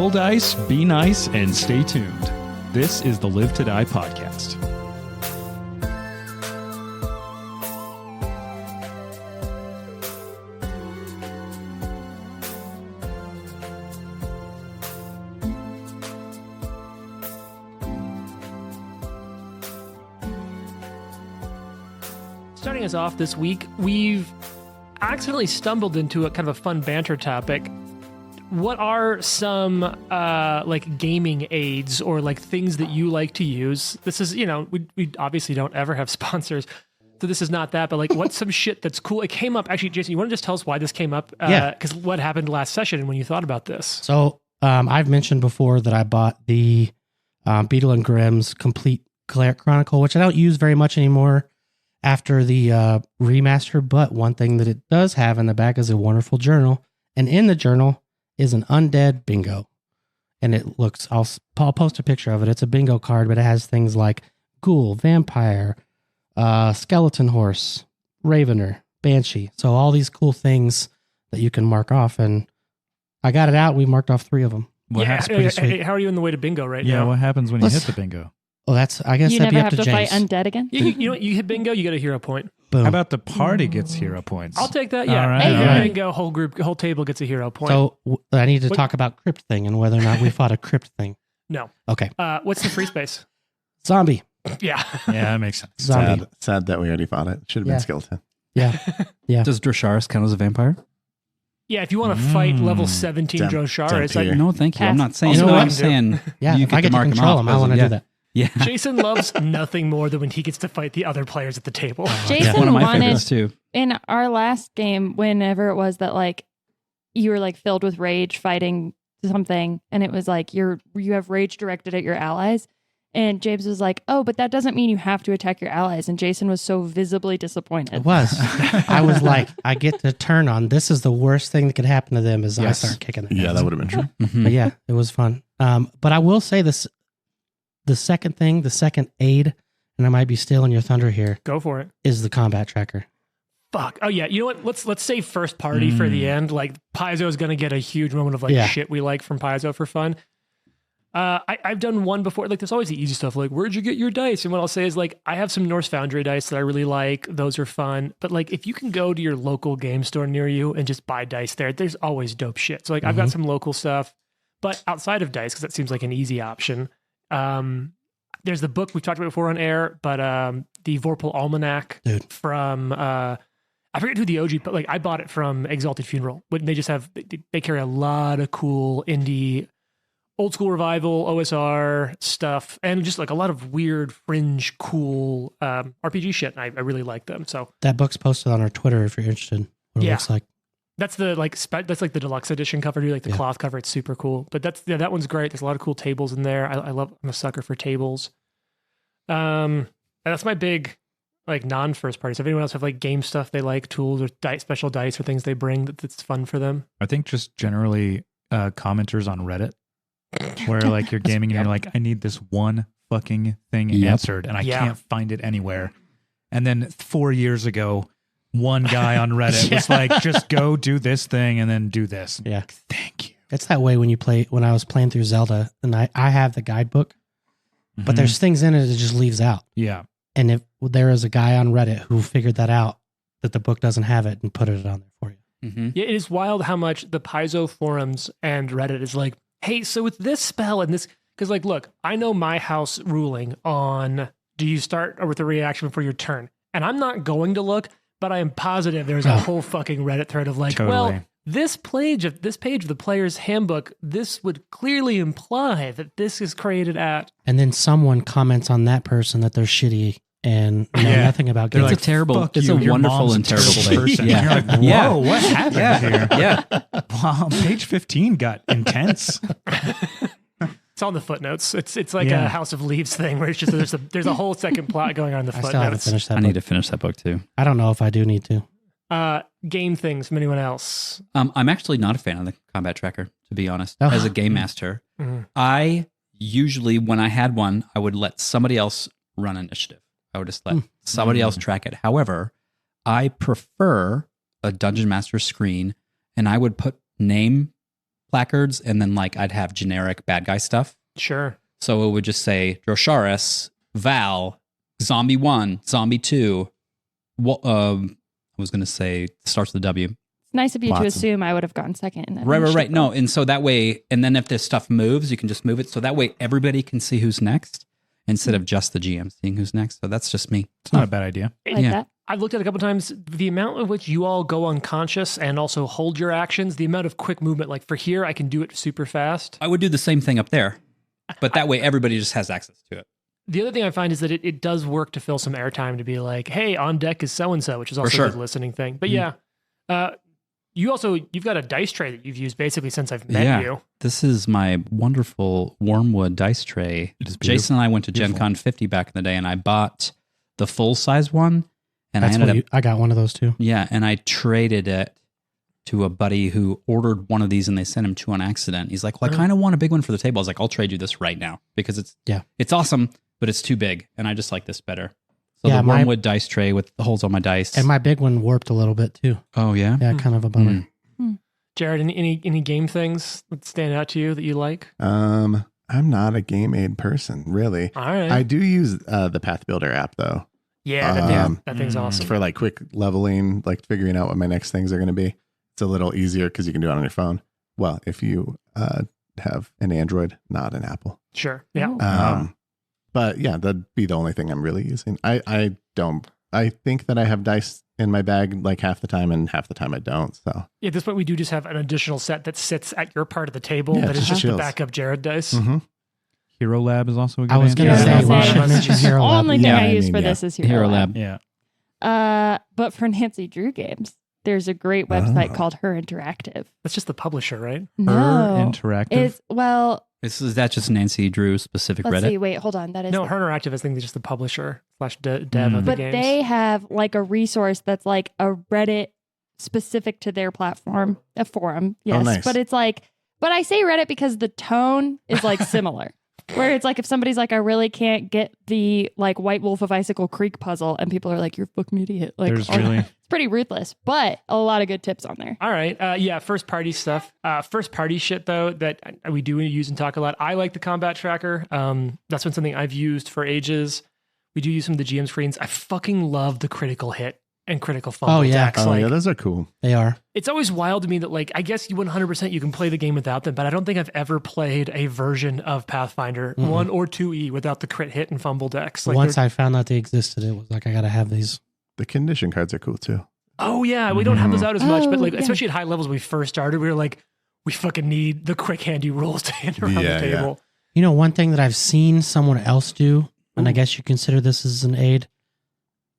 Roll dice, be nice, and stay tuned. This is the Live to Die podcast. Starting us off this week, we've accidentally stumbled into a kind of a fun banter topic. What are some like gaming aids or like things that you like to use? This is, you know, we obviously don't ever have sponsors, so this is not that, but like what's some shit that's cool? It came up, actually, Jason, you want to just tell us why this came up? Yeah. Because what happened last session and when you thought about this? So I've mentioned before that I bought the Beetle and Grimm's Complete Chronicle, which I don't use very much anymore after the remaster, but one thing that it does have in the back is a wonderful journal, and in the journal is an undead bingo. And it looks, I'll post a picture of it. It's a bingo card, but it has things like ghoul, vampire, skeleton horse, ravener, banshee. So all these cool things that you can mark off, and I got it out. We marked off 3 of them. How are you on the way to bingo right now? Yeah, what happens when you hit the bingo? Oh, that's, I guess you that'd never be up have to James. fight undead again? You know what? You hit bingo, you get a hero point. Boom. How about the party gets hero points? I'll take that, yeah. All right, Hey, all right. bingo, whole table gets a hero point. So I need to talk about Crypt Thing and whether or not we fought a Crypt Thing. No. Okay. What's the free space? Zombie. Yeah. Yeah, that makes sense. Zombie. Sad that we already fought it. Should have Yeah. been skeleton. Yeah. Yeah. Does Drosharis count as a vampire? Yeah, if you want to fight level 17 Temp- Droshar, it's like Temptier. No, thank you. I'm not saying You know that. what? I'm saying Yeah. you If I get get to mark him control off him, I as want to yeah. do that. Yeah. Jason loves nothing more than when he gets to fight the other players at the table. Jason One of my wanted favorites too. in our last game, whenever it was that like you were like filled with rage fighting something, and it was like you have rage directed at your allies, and James was like, "Oh, but that doesn't mean you have to attack your allies." And Jason was so visibly disappointed. It was. I was like, I get to turn on. This is the worst thing that could happen to them is I start kicking their Yeah, heads. that would have been true. Mhm. But yeah, it was fun. But I will say this: the second aid, and I might be stealing your thunder here, Go for it. is the combat tracker. Fuck. Oh yeah. You know what? Let's save first party for the end. Like Paizo is gonna get a huge moment of like Yeah. shit we like from Paizo for fun. I've done one before. Like there's always the easy stuff. Like where'd you get your dice? And what I'll say is like I have some Norse Foundry dice that I really like. Those are fun. But like if you can go to your local game store near you and just buy dice there, there's always dope shit. So like I've got some local stuff, but outside of dice because that seems like an easy option. There's the book we've talked about before on air, but the Vorpal Almanac from I forget who the OG, but like I bought it from Exalted Funeral. But they just have they carry a lot of cool indie, old school revival, OSR stuff, and just like a lot of weird fringe, cool RPG shit. And I really like them. So That book's posted on our Twitter if you're interested. What it Yeah. looks like. that's the like that's like the deluxe edition cover, like the cloth cover. It's super cool. But that one's great. There's a lot of cool tables in there. I'm a sucker for tables. And that's my big like non-first party. So if anyone else have like game stuff they like, tools or special dice or things they bring that's fun for them. I think just generally commenters on Reddit where like you're gaming and you're like, I need this one fucking thing answered and I can't find it anywhere. And then 4 years ago, one guy on Reddit was like, just go do this thing and then do this. Yeah. Like, thank you. It's that way when I was playing through Zelda, and I have the guidebook, but there's things in it that just leaves out. Yeah. And if there is a guy on Reddit who figured that out, that the book doesn't have it, and put it on there for you. Mm-hmm. Yeah, it is wild how much the Paizo forums and Reddit is like, hey, so with this spell and this, because like, look, I know my house ruling on do you start with a reaction before your turn, and I'm not going to look, but I am positive there's a whole fucking Reddit thread of like, well, this page of the player's handbook, this would clearly imply that this is created at. And then someone comments on that person that they're shitty and know nothing about games. It's a terrible, fuck it's you, a your wonderful mom's a and terrible terrible thing. person. Yeah. You're like, whoa, Yeah. what happened here? Yeah. Wow, page 15 got intense. It's on the footnotes. It's like a House of Leaves thing where it's just there's a whole second plot going on in the I still haven't footnotes. finished that I book. need to finish that book too. I don't know if I do need to. Game things from anyone else? I'm actually not a fan of the combat tracker, to be honest. Oh. As a game master, Mhm. I usually, when I had one, I would let somebody else run initiative. I would just let somebody else track it. However, I prefer a dungeon master screen, and I would put name placards, and then like I'd have generic bad guy stuff. Sure. So it would just say Drosharis, Val, Zombie 1, Zombie 2. I was going to say starts with a W. It's nice of you to Watson. assume I would have gone second in that. Right. No, and so that way, and then if this stuff moves, you can just move it. So that way everybody can see who's next instead of just the GM seeing who's next. So that's just me. It's not a bad idea. Like Yeah. that. I've looked at it a couple times. The amount of which you all go unconscious and also hold your actions, the amount of quick movement, like for here, I can do it super fast. I would do the same thing up there, but that way everybody just has access to it. The other thing I find is that it does work to fill some airtime to be like, hey, on deck is so-and-so, which is also sure. a good listening thing. But yeah, you've got a dice tray that you've used basically since I've met you. This is my wonderful Wormwood dice tray. It is Jason and I went to Gen Beautiful. Con 50 back in the day, and I bought the full-size one, and That's I ended up I got one of those too. Yeah, and I traded it to a buddy who ordered one of these and they sent him two on accident. He's like, well, I kind of want a big one for the table. I was like, I'll trade you this right now because it's awesome, but it's too big. And I just like this better. So Yeah, the my- Wormwood dice tray with the holes on my dice. And my big one warped a little bit too. oh, yeah? Yeah, kind of a bummer. Jared, any game things that stand out to you that you like? I'm not a game aid person, really. All right. I do use the Path Builder app though. yeah, that thing's awesome. For like quick leveling, like figuring out what my next things are going to be. It's a little easier because you can do it on your phone. Well, if you have an Android, not an Apple. Sure. Yeah. Oh. But yeah, that'd be the only thing I'm really using. I think that I have dice in my bag like half the time, and half the time I don't. So Yeah, at this point, we do just have an additional set that sits at your part of the table Yeah, that is just just the chills. backup Jared dice. Hero Lab is also a good I was going to answer. say, we Yeah. should mention Hero Lab. Only thing Yeah, I I use mean, for yeah. this is Hero Lab. Yeah. But for Nancy Drew games, there's a great website Oh. called Her Interactive. That's just the publisher, right? No, Interactive. it's Is that just Nancy Drew specific let's Reddit? see. Wait, hold on. That is No, Her Interactive, I think, is just the publisher / dev of the But games. they have like a resource that's like a Reddit specific to their platform, a forum. Yes. nice. But it's like, but I say Reddit because the tone is like similar. Where it's like if somebody's like, I really can't get the like White Wolf of Icicle Creek puzzle, and people are like, you're a fucking idiot. Like, There's really it's pretty ruthless, but a lot of good tips on there. All right. Yeah, first party stuff. First party shit, though, that we do use and talk a lot. I like the combat tracker. That's been something I've used for ages. We do use some of the GM screens. I fucking love the critical hit and critical fumble Oh, yeah. decks. oh Like, yeah, those are cool. They are. it's always wild to me that, like, I guess you 100% you can play the game without them, but I don't think I've ever played a version of Pathfinder 1 or 2E without the crit hit and fumble decks. Like, Once they're- I found out they existed, it was like, I got to have these. The condition cards are cool too. oh yeah, we don't have those out as much, but Oh, like, yeah. especially at high levels when we first started, we were like, we fucking need the quick handy rules to hand around Yeah, the yeah. table. You know, one thing that I've seen someone else do, and I guess you consider this as an aid.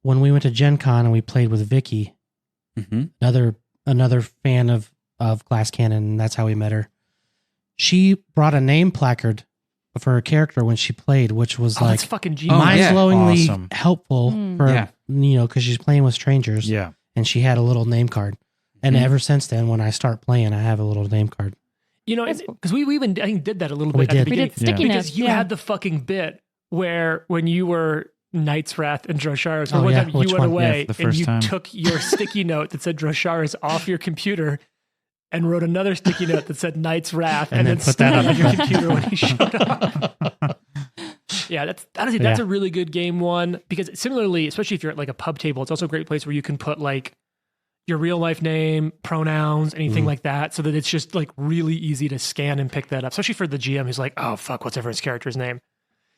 When we went to Gen Con and we played with Vicky, Mm-hmm. another fan of Glass Cannon, and that's how we met her. She brought a name placard for her character when she played, which was Oh, like that's fucking genius. Oh, yeah. mind-blowingly Awesome. helpful Mm. for, Yeah. because she's playing with strangers. yeah. And she had a little name card. And Mhm. ever since then, when I start playing, I have a little name card. You know, That's cool. because we even I think did that a little We bit at the did. We beginning. did sticky because notes. you yeah. had the fucking bit where when you were Knight's Wrath and Drosharis, Oh, one yeah? time you Which went one? away Yeah, the and first you time. took your sticky note that said Drosharis off your computer and wrote another sticky note that said Knight's Wrath and, And then then put stuck that it on on your the- computer when he showed up. Yeah, that's honestly that's Yeah. a really good game one because similarly, especially if you're at like a pub table, it's also a great place where you can put like your real life name, pronouns, anything like that, so that it's just like really easy to scan and pick that up, especially for the GM who's like, oh fuck, what's everyone's character's name?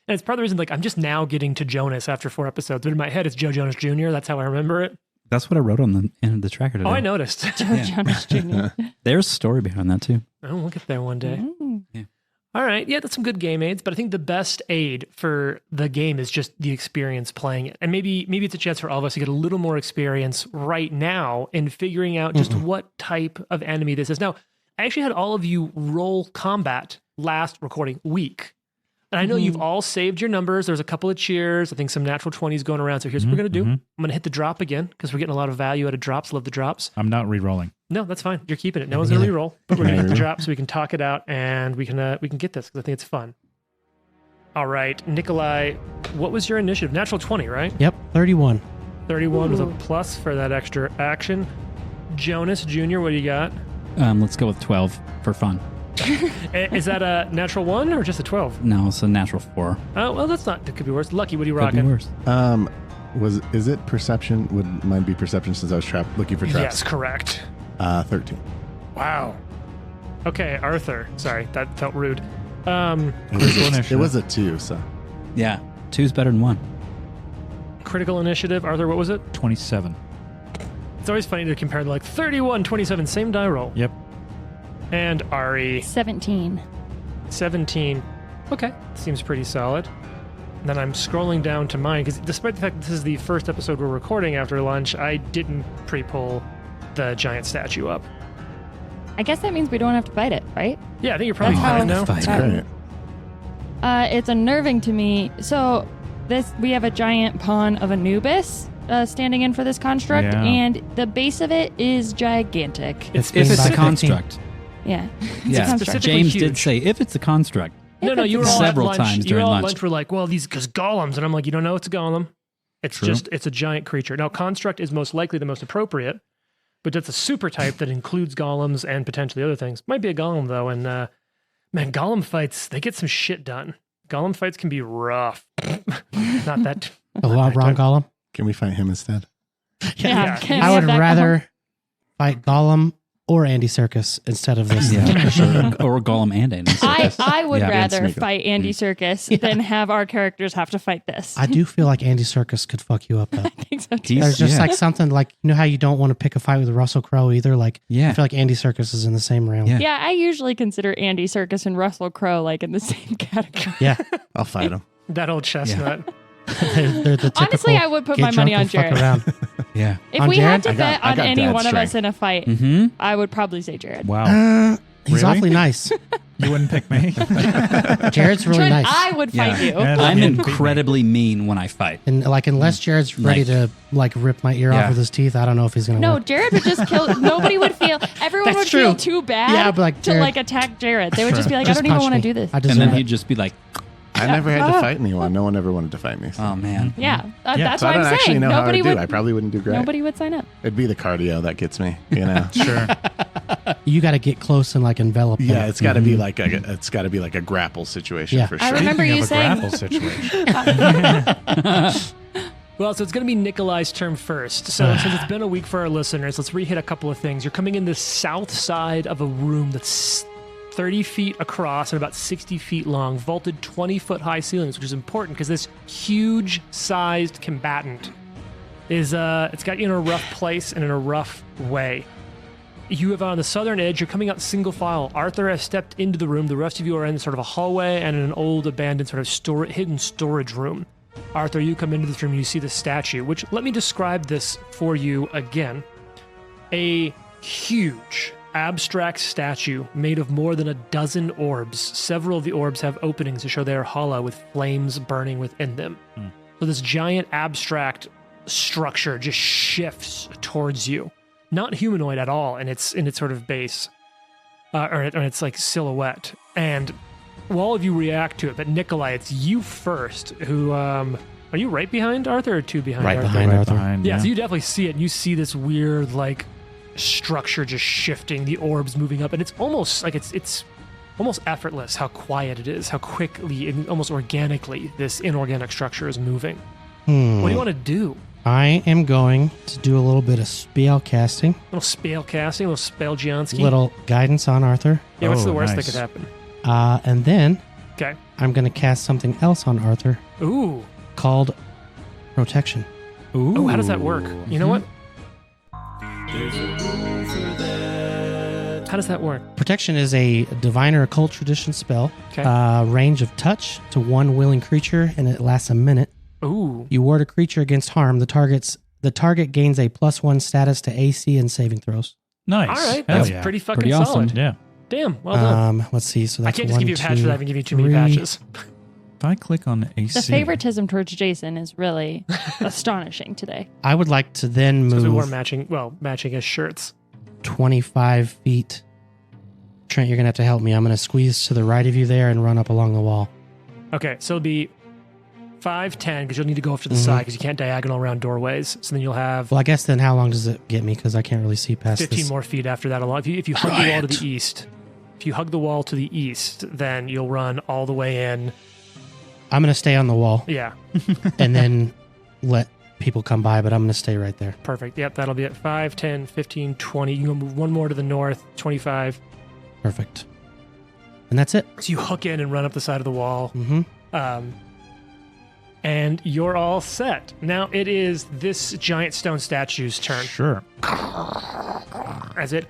And it's part of the reason like I'm just now getting to Jonas after 4 episodes, but in my head it's Joe Jonas Jr. That's how I remember it. That's what I wrote on the end of the tracker today. Oh, I noticed. Joe Jonas Jr. There's a story behind that too. Oh, we'll get there one day. Mm. All right. Yeah, that's some good game aids, but I think the best aid for the game is just the experience playing it. And maybe it's a chance for all of us to get a little more experience right now in figuring out just what type of enemy this is. Now, I actually had all of you roll combat last recording week. And I know you've all saved your numbers. There's a couple of cheers. I think some natural 20s going around. So here's what we're going to do. I'm going to hit the drop again because we're getting a lot of value out of drops. Love the drops. I'm not re-rolling. No, that's fine. You're keeping it. No one's going to Yeah. re-roll, but we're going to hit the Yeah. drop so we can talk it out and we can get this because I think it's fun. All right, Nikolai, what was your initiative? Natural 20, right? Yep, 31. 31 with a Ooh. plus for that extra action. Jonas Jr., what do you got? Let's go with 12 for fun. Is that a natural 1 or just a 12? No, it's a natural 4. Oh, well, that could be worse. Lucky, what are you Could be rocking? worse. Is it perception? Would mine be perception since I was looking for traps? Yes, correct. 13. Wow. Okay, Arthur. Sorry, that felt rude. It was a 2, so. Yeah, 2's better than 1. Critical initiative. Arthur, what was it? 27. It's always funny to compare like 31, 27, same die roll. Yep. And Ari, 17. 17. Okay, seems pretty solid. And then I'm scrolling down to mine because despite the fact that this is the first episode we're recording after lunch, I didn't pre-pull the giant statue up. I guess that means we don't have to fight it, right? Yeah, I think you're probably That's fine how- now. That's great. It's unnerving to me. So we have a giant pawn of Anubis standing in for this construct, Yeah. and the base of it is gigantic. It's If being it's a about 15. construct. Yeah. Yeah, specifically James huge. did say if it's a construct. No, If you were it's all Several at lunch. times You were during all at lunch. lunch. We're like, well, because golems, and I'm like, you don't know it's a golem. It's True. it's a giant creature. Now, construct is most likely the most appropriate, but that's a super type that includes golems and potentially other things. Might be a golem though, and man, golem fights they get some shit done. Golem fights can be rough. Not that. A lot wrong Gollum. Can we fight him instead? Yeah. Can we I have would that rather fight Gollum or Andy Serkis instead of this. Yeah, for sure. Or Gollum and Andy Serkis. I would Yeah. rather Sneaker. fight Andy Serkis than have our characters have to fight this. I do feel like Andy Serkis could fuck you up though. I think so too. He's- There's just yeah. like something like, you know how you don't want to pick a fight with Russell Crowe either? Like, Yeah. I feel like Andy Serkis is in the same realm. Yeah. Yeah, I usually consider Andy Serkis and Russell Crowe like in the same category. Yeah. I'll fight him. That old chestnut. They're the typical Honestly, I would put get my money drunk on and fuck Jared. around. Yeah. If On we had Jared? to I bet got on any dad's one of us strength. in a fight, Mm-hmm. I would probably say Jared. Wow. He's Really? awfully nice. You wouldn't pick me? Jared's really Trent, nice. I would fight you. Yeah, I'm you'd beat me. incredibly mean when I fight. And like, unless Jared's ready to like rip my ear Yeah. off with his teeth, I don't know if he's gonna. No, work. Jared would just kill. Nobody would feel. Everyone That's would feel true. too bad. Yeah, but like to Jared- like attack Jared. They would just be like, I Just don't even punch want to me. do this. I And deserve then it. he'd just be like, I never had to fight anyone. No one ever wanted to fight me. So, oh, man. Yeah, that's so I what don't I'm actually saying. know how Nobody to do. would. I probably wouldn't do great. Nobody would sign up. It'd be the cardio that gets me. You know. Sure. You got to get close and like envelop. them. Yeah, it's got to be like a grapple situation Yeah. for I sure. remember Speaking you of a saying- grapple situation. Well, so it's going to be Nikolai's turn first. So since it's been a week for our listeners, let's re-hit a couple of things. You're coming in the south side of a room that's 30 feet across and about 60 feet long, vaulted 20-foot high ceilings, which is important because this huge-sized combatant is it's got you in a rough place and in a rough way. You have on the southern edge, you're coming out single file. Arthur has stepped into the room. The rest of you are in sort of a hallway and in an old abandoned sort of hidden storage room. Arthur, you come into this room and you see the statue, which let me describe this for you again. A huge abstract statue made of more than a dozen orbs. Several of the orbs have openings to show they are hollow with flames burning within them. So this giant abstract structure just shifts towards you. Not humanoid at all in its sort of base, or in its like silhouette. And all of you react to it, but Nikolai, it's you first. Who are you right behind Arthur or two behind Right Arthur? behind Right Arthur. behind, Yeah, so you definitely see it, and you see this weird like structure just shifting, the orbs moving up, and it's almost like it's almost effortless how quiet it is, how quickly and almost organically this inorganic structure is moving. What do you want to do? I am going to do a little bit of spell casting, A little spell casting, a little spell Gianski. little guidance on Arthur, Yeah, what's Oh, the worst nice. that could happen? and then Okay. I'm going to cast something else on Arthur Ooh. called protection. Oh, how does that work? You know what? How does that work? Protection is a divine or occult tradition spell. Okay. Range of touch to one willing creature, and it lasts a minute. Ooh. You ward a creature against harm. The target gains a +1 status to AC and saving throws. Nice. All right. Hell That's yeah. pretty fucking Pretty awesome. solid. Yeah. Damn. Well done. Let's see. So I that's can't just give you a patch for 2, that. I can give you too many 3. patches. If I click on AC, The favoritism towards Jason is really astonishing today. I would like to then Because we wore move matching his shirts. 25 feet. Trent, you're gonna have to help me. I'm gonna squeeze to the right of you there and run up along the wall. Okay, so it'll be 5, 10, because you'll need to go off to the Mhm. side because you can't diagonal around doorways. So then you'll have Well, I guess then how long does it get me? Because I can't really see past 15 this. more feet after that along. If you hug the wall to the east, If you hug the wall to the east, then you'll run all the way in. I'm going to stay on the wall Yeah, and then let people come by, but I'm going to stay right there. perfect. Yep, that'll be at 5, 10, 15, 20. You can move one more to the north, 25. Perfect. And that's it. So you hook in and run up the side of the wall. Mm-hmm. And you're all set. Now it is this giant stone statue's turn Sure. as it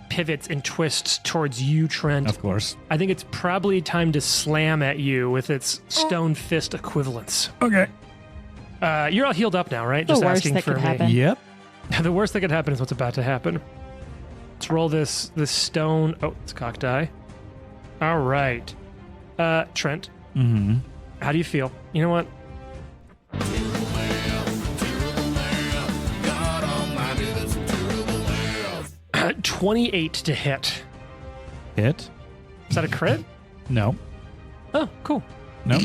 pivots and twists towards you, Trent. Of course. I think it's probably time to slam at you with its stone fist equivalence. Okay. You're all healed up now, right? The Just worst asking that for could me. happen. Yep. The worst that could happen is what's about to happen. Let's roll this stone. Oh, it's cock die. All right. Trent, Mm-hmm. how do you feel? You know what? 28 to hit. Hit? Is that a crit? No. Oh, cool. No.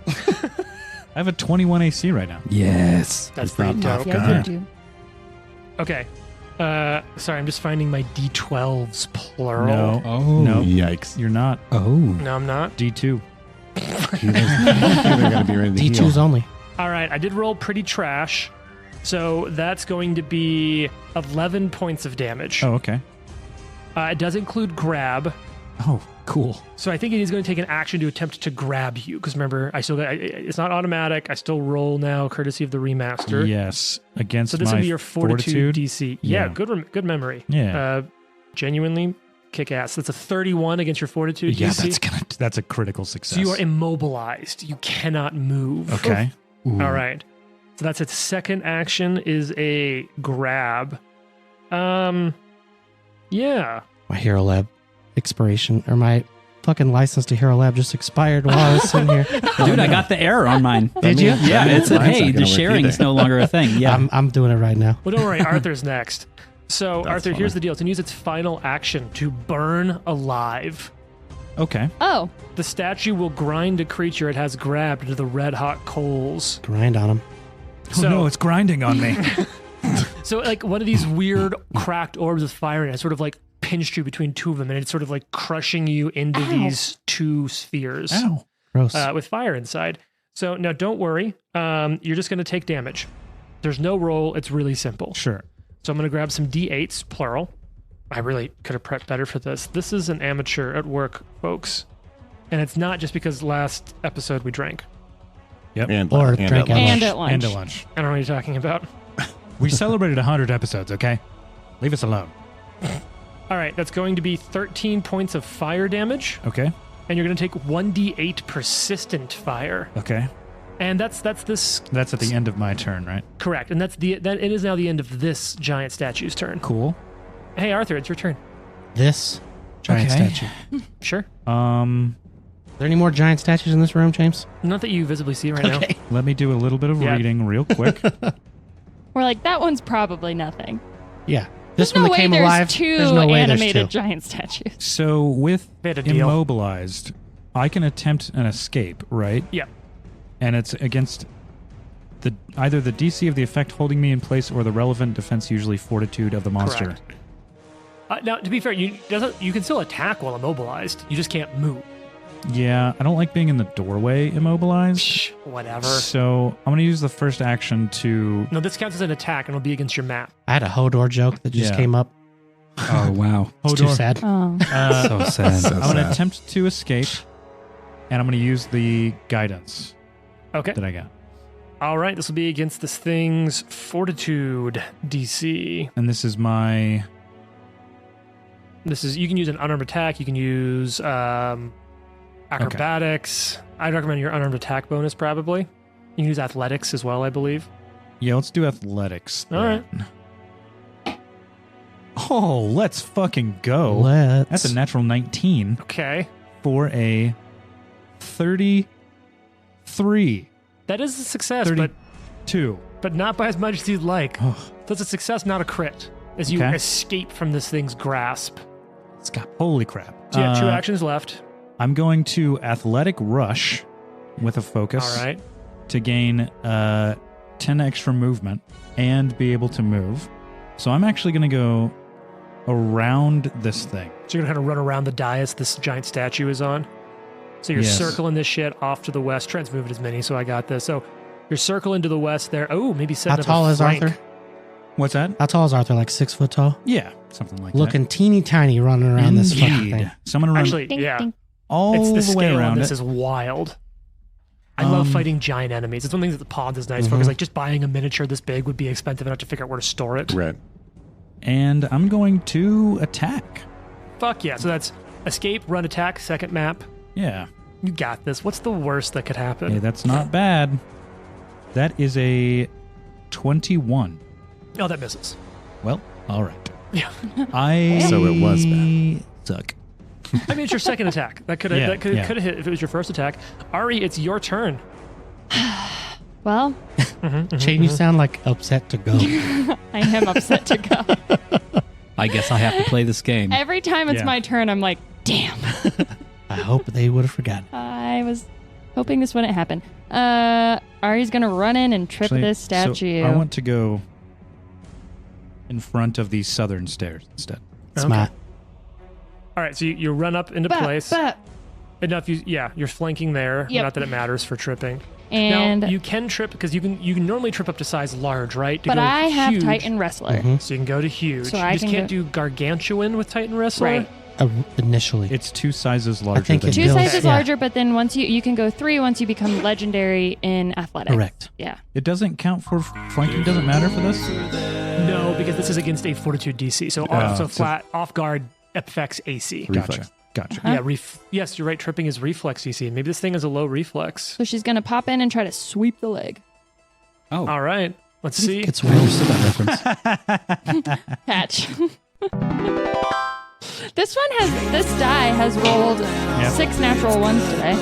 I have a 21 AC right now. Yes. That's It's pretty not tough. dope. Yeah, Okay. you do. Okay. Sorry, I'm just finding my D12s plural. No. Oh. No. Yikes. You're not. Oh. No, I'm not. D2. They're going to be ready to D2s heal. only. All right, I did roll pretty trash. So that's going to be 11 points of damage. Oh, okay. It does include grab. Oh, cool. So I think it is going to take an action to attempt to grab you. Because remember, it's not automatic. I still roll now, courtesy of the remaster. Yes. Against So this my will be your fortitude DC. Yeah, Yeah. good memory. Yeah. Genuinely kick ass. That's a 31 against your fortitude Yeah, DC. that's a critical success. So you are immobilized. You cannot move. Okay. All right. So that's its second action is a grab. Yeah. My Hero Lab expiration, or my fucking license to Hero Lab just expired while I was sitting here. Dude, I got the error on mine. Did you? Yeah, it said, Mine's hey, not the gonna work sharing is either. no longer a thing. Yeah. I'm doing it right now. Well, don't worry. Arthur's next. So, That's Arthur, funny. here's the deal. It's going to use its final action to burn alive. Okay. Oh, The statue will grind a creature it has grabbed into the red-hot coals. Grind on them. Oh, So- no, it's grinding on me. So, like, one of these weird cracked orbs of fire has sort of, like, pinched you between two of them, and it's sort of, like, crushing you into Ow. these two spheres. Ow. Gross. With fire inside. So now don't worry. You're just going to take damage. There's no roll. It's really simple. Sure. So I'm going to grab some D8s, plural. I really could have prepped better for this. This is an amateur at work, folks. And it's not just because last episode we drank. And, Or and drink at lunch. and at lunch. And a lunch. I don't know what you're talking about. We celebrated 100 episodes, okay? Leave us alone. All right, that's going to be 13 points of fire damage. Okay. And you're going to take 1d8 persistent fire. Okay. And that's this That's at the end of my turn, right? correct. And it is now the end of this giant statue's turn. Cool. Hey Arthur, it's your turn. This giant Okay. statue. Sure. Are there any more giant statues in this room, James? Not that you visibly see right now. Let me do a little bit of Yeah. reading real quick. we're like, that one's probably nothing. Yeah. There's This one no that way came there's alive. two There's no way there's animated two. giant statues. So with They had a deal. immobilized, I can attempt an escape, right? Yeah. And it's against either the DC of the effect holding me in place or the relevant defense, usually fortitude of the monster. Correct. Now, to be fair, you can still attack while immobilized. You just can't move. Yeah, I don't like being in the doorway immobilized. Shh, whatever. So I'm going to use the first action to. No, this counts as an attack and it'll be against your map. I had a Hodor joke that just Yeah. came up. Oh, wow. It's too Hodor. sad. Oh. So sad. So I'm going to sad. attempt to escape, and I'm going to use the guidance Okay. that I got. All right. This will be against this thing's fortitude DC. And this is my. You can use an unarmed attack. You can use acrobatics. I'd recommend your unarmed attack bonus probably. You can use athletics as well, I believe. Yeah, let's do athletics. All right. then. Oh, let's fucking go. Let's. That's a natural 19 Okay. for a 33. That is a success, 32. but not by as much as you'd like. Oh, That's a success, not a crit. As you Okay. escape from this thing's grasp. holy crap. So you have 2 actions left. I'm going to athletic rush with a focus All right. to gain 10 extra movement and be able to move. So I'm actually going to go around this thing. So you're going to kind of run around the dais this giant statue is on. So you're circling this shit off to the west. Trying to move it as many, so I got this. So you're circling to the west there. Oh, maybe setting How up tall a is flank. Arthur? What's that? How tall is Arthur? Like 6 foot tall? Yeah, something like Looking teeny tiny running around this fucking Indeed. thing. Someone run Actually, Ding, yeah. ding. all It's the the way scale on around this it. is wild. I love fighting giant enemies. It's one thing that the Pods is nice for, because like just buying a miniature this big would be expensive enough to figure out where to store it. Right. And I'm going to attack. Fuck yeah. So that's escape, run, attack, second map. Yeah. You got this. What's the worst that could happen? Hey, that's not bad. That is a 21. Oh, that misses. Well, all right. Yeah. So it was bad. Suck. I mean, it's your second attack. That could have could have hit if it was your first attack. Ari, it's your turn. Well, Shane, you sound like upset to go. I am upset to go. I guess I have to play this game. Every time it's Yeah. my turn, I'm like, damn. I hope they would have forgotten. I was hoping this wouldn't happen. Ari's going to run in and trip Actually, this statue. So I want to go in front of these southern stairs instead. Smart. All right, so you run up into place. Enough. You're flanking there. Yep. Not that it matters for tripping. And now you can trip because you can normally trip up to size large, right? To but go I have huge, Titan Wrestler. so you can go to huge. So you I just can can't do gargantuan with Titan Wrestler. Right. Initially. It's 2 sizes larger think than it Two builds- sizes yeah. larger, but then once you can go 3 once you become legendary in athletics. Correct. Yeah. It doesn't count for flanking. Doesn't matter for this. No, because this is against a Fortitude DC. So flat off guard affects AC. Reflex. Gotcha. Huh? Yeah. Yes, you're right. Tripping is reflex DC. Maybe this thing is a low reflex. So she's going to pop in and try to sweep the leg. Oh, All right. Let's see. It's weird to that reference. Patch. This die has rolled 6 natural ones today.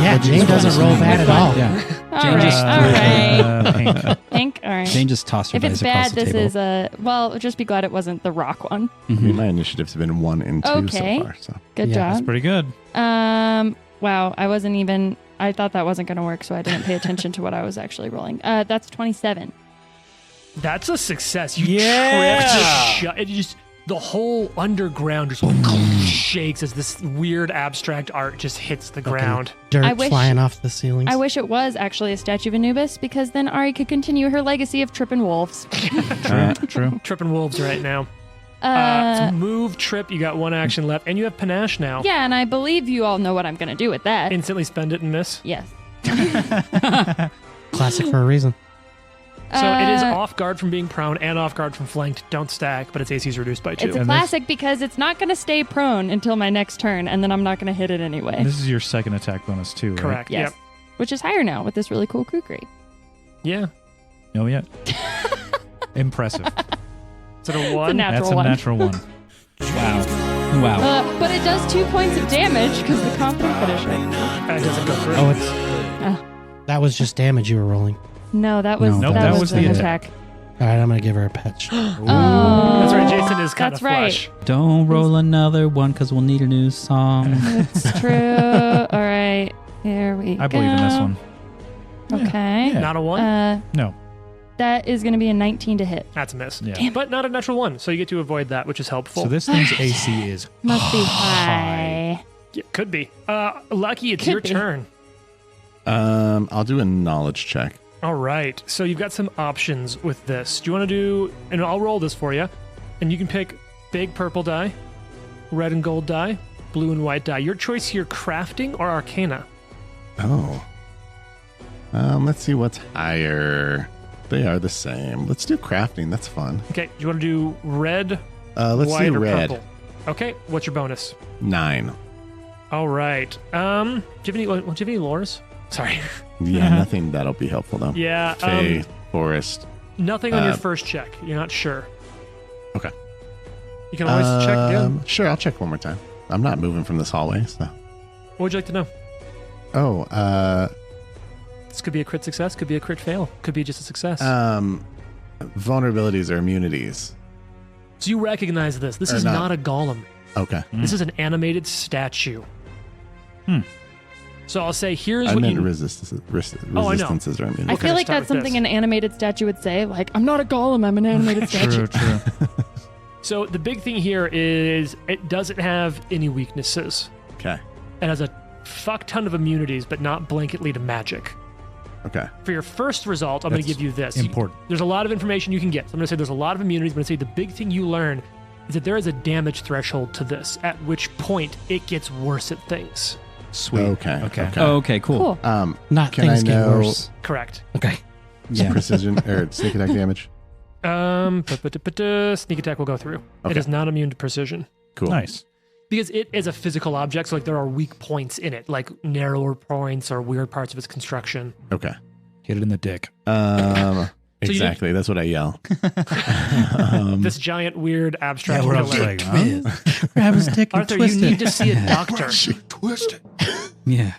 Yeah, Jane doesn't roll bad at all. yeah. All Jane right. just All right. Pink. Pink. All right. Jane just tossed her If it's dice across bad, the this table. is a well. Just be glad it wasn't the rock one. I mean, my initiatives have been 1 and 2 Okay. so far. So Good Yeah, That's job. pretty good. Wow. I wasn't even. I thought that wasn't going to work, so I didn't pay attention to what I was actually rolling. That's 27. That's a success. You Yeah. tripped. It just the whole underground just shakes as this weird abstract art just hits the ground. Dirt I wish- flying off the ceilings. I wish it was actually a statue of Anubis, because then Ari could continue her legacy of tripping wolves. True. Tripping wolves right now. Uh, So move, trip. You got 1 action left, and you have panache now. yeah, and I believe you all know what I'm going to do with that. Instantly spend it and miss. Yes. Classic for a reason. So it is off guard from being prone and off guard from flanked. Don't stack, but its AC is reduced by 2. It's a And classic because it's not going to stay prone until my next turn, and then I'm not going to hit it anyway. And this is your second attack bonus too, right? Correct. Yes. Yep. Which is higher now with this really cool kukri. Yeah. Oh yeah. Impressive. Is it a It's 1? a natural That's a one. natural one. Wow. Wow. But it does 2 points of damage because the confident finisher. It doesn't go through. Oh, it's that was just damage you were rolling. No, that was No, that, that was was the an attack. attack. All right, I'm gonna give her a patch. Oh, That's right. Jason is kind That's of right. flush. Don't roll another one because we'll need a new song. It's true. All right, here we go. I believe in this one. Okay. Yeah. Not a 1? No. That is going to be a 19 to hit. That's a miss. Yeah. But not a natural 1, so you get to avoid that, which is helpful. So this thing's AC is Must be high. Yeah, could be. Lucky, it's Could your be. turn. I'll do a knowledge check. All right. So you've got some options with this. Do you want to do, and I'll roll this for you, and you can pick big purple die, red and gold die, blue and white die. Your choice here, crafting or arcana. Oh. Let's see what's higher. They are the same. Let's do crafting. That's fun. Okay. Do you want to do red, Let's white, do or red. purple? Okay. What's your bonus? 9. All right. Do you have any lures? Sorry. Yeah, nothing that'll be helpful though. Yeah. Fey, forest. Nothing on your first check. You're not sure. Okay. You can always check again. Sure, I'll check one more time. I'm not moving from this hallway, so. What would you like to know? Oh, This could be a crit success, could be a crit fail, could be just a success. vulnerabilities or immunities. So you recognize this. This Or is not. not a golem. Okay. This is an animated statue. So I'll say, here's I what meant you... resistances Oh, I know. or immunities. I We'll feel kinda like start that's with something this. an animated statue would say. Like, I'm not a golem, I'm an animated statue. true. So So the big thing here is it doesn't have any weaknesses. Okay. It has a fuck ton of immunities, but not blanketly to magic. Okay. For your first result, I'm going to give you this. Important. There's a lot of information you can get. So I'm going to say there's a lot of immunities. I'm going to say the big thing you learn is that there is a damage threshold to this, at which point it gets worse at things. Sweet. Okay. Okay, cool. Not Can things I get know worse. Correct. Okay. Yeah. precision or sneak attack damage? Sneak attack will go through. Okay. It is not immune to precision. Cool. Nice. Because it is a physical object, so like there are weak points in it, like narrower points or weird parts of its construction. Okay. Hit it in the dick. Exactly. That's what I yell. This giant, weird, abstract we're killer. like, huh? Grab his dick and Arthur, twist you need it. to see a doctor. Twist it. Yeah.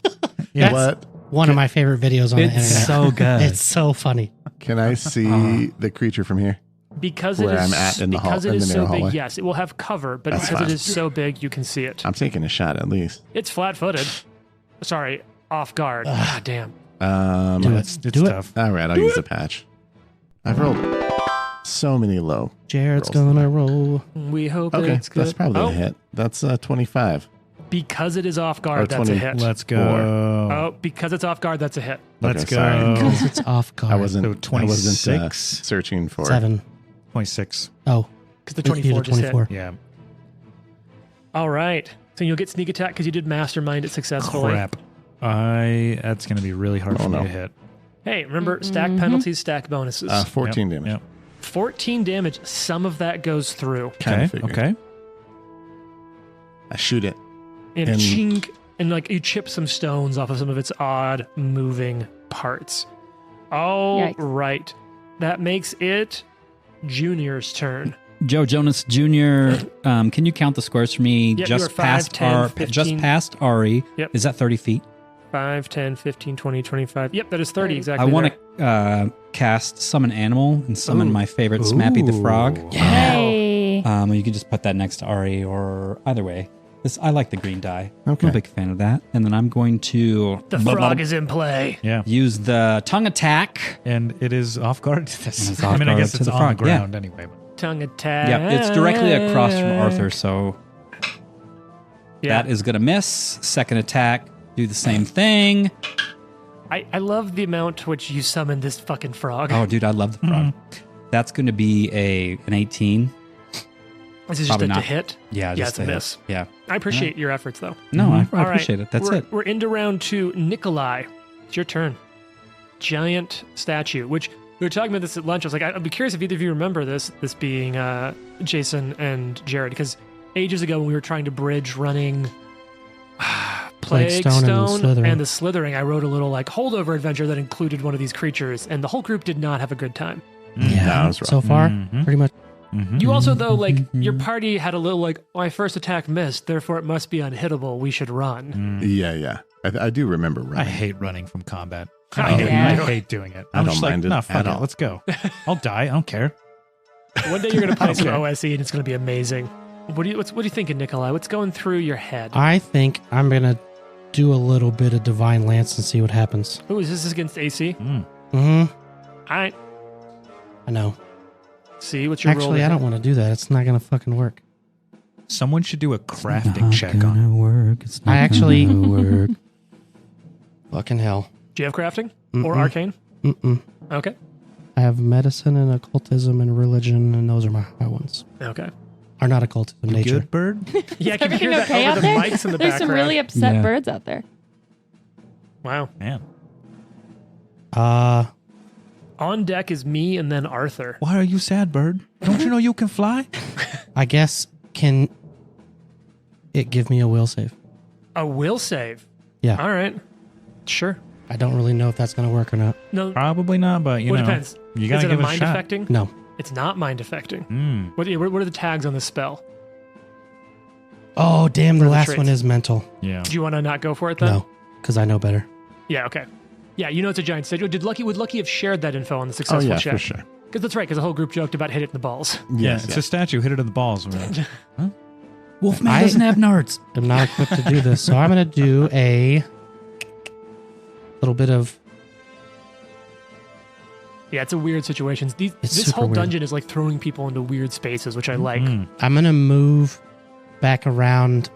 That's What? one of my favorite videos on the internet. It's so good. It's so funny. Can I see the creature from here? Because Where it is, I'm at in the hall- because it in the is narrow so big, hallway. yes, it will have cover, but That's because fine. it is so big, you can see it. I'm taking a shot at least. It's flat-footed. Sorry, off guard. God damn. Do It's it. Do it. tough. All right, I'll use the patch. I've rolled so many low. Jared's Rolls. gonna roll. We hope Okay, it's good. that's probably Oh, a hit. That's 25. because it is off guard, Or that's a 20. hit. Let's go. Oh, because it's off guard, that's a hit. Let's Okay, go. sorry. Because it's off guard. I wasn't. So I wasn't 26? searching for 7. 26. Oh, Because the you 24 did just hit. 24. Yeah. All right. So you'll get sneak attack because you did mastermind it successfully. Crap. That's going to be really hard Oh, for me no. to hit. Hey, remember, stack penalties, stack bonuses. 14 Yep, damage. Yep. 14 damage. Some of that goes through. Kinda Okay. figured. Okay. I shoot it. And, And- chink, and like you chip some stones off of some of its odd moving parts. All Yikes. right. That makes it Junior's turn. Joe Jonas Jr., can you count the squares for me? Yep, you are just 5, past 10, 15. just past Ari. Yep. Is that 30 feet? 5, 10, 15, 20, 25. Yep, that is 30 exactly. I want to cast Summon Animal and summon Ooh. my favorite Smappy the Frog. Hey. You can just put that next to Ari or either way. I like the green die. Okay. I'm a big fan of that. And then I'm going to The frog is in play. Yeah. use the tongue attack. And it is off guard. It's I off mean, I guard guess to it's the on frog, the yeah. ground anyway. But Tongue attack. Yeah, it's directly across from Arthur, so Yeah. that is going to miss. Second attack, do the same thing. I love the amount to which you summon this fucking frog. Oh, dude, I love the frog. That's going to be an 18. This is probably just a not. hit. Yeah, Yeah, just it's a hit. miss. Yeah. I appreciate your efforts, though. No, I All right, appreciate it. That's we're, it. We're into round 2. Nikolai, it's your turn. Giant statue, which we were talking about this at lunch. I was like, I'd be curious if either of you remember this being Jason and Jared, because ages ago when we were trying to bridge running Plague Stone and the Slithering, I wrote a little like holdover adventure that included one of these creatures, and the whole group did not have a good time. Yeah. No, I was So rough. far, Mhm. pretty much. Mhm. You also, though, like, your party had a little like, my first attack missed, therefore it must be unhittable. We should run. Yeah. I do remember I running. hate running from combat. Oh, I yeah. hate doing it. I I'm don't just like, mind it no, fuck at it. all. Let's go. I'll die. I don't care. One day you're going to play some Okay. OSE and it's going to be amazing. What are you thinking, Nikolai? What's going through your head? I think I'm going to do a little bit of Divine Lance and see what happens. Oh, is this against AC? Mm. Mm-hmm. All right. I know. See, what's your roll? Actually, I don't want to do that. It's not going to fucking work. Someone should do a crafting Not check on gonna work. It's not I actually- gonna work. Fucking hell. Do you have crafting? Or Mm-mm. arcane? Mm-mm. Okay. I have medicine and occultism and religion, and those are my high ones. Okay. Are not occultism, nature. Good bird. Yeah, I can hear Everything that okay over out the there? mics in the There's background. some really upset Yeah. birds out there. Wow. Man, On deck is me and then Arthur. why are you sad, bird? Don't you know you can fly? I guess, can it give me a will save? A will save. Yeah. All right. Sure. I don't really know if that's going to work or not. No, Probably not, but you well, it know, depends. you Is gotta it a give it a mind shot. affecting? No. It's not mind affecting. Mm. What are the tags on this spell? Oh, damn, What the are the last traits? one is mental. Yeah. Do you want to not go for it then? No, because I know better. Yeah, okay. Yeah, you know it's a giant statue. Would Lucky have shared that info on the Oh successful yeah, check? for sure. Because that's right, because the whole group joked about hit it in the balls. Yeah, Yes, it's yeah. a statue. Hit it in the balls. Right? Wolfman I- doesn't have nards. I'm not equipped to do this, so I'm going to do a little bit of Yeah, it's a weird situation. This whole dungeon is like throwing people into weird spaces, which I like. I'm going to move back around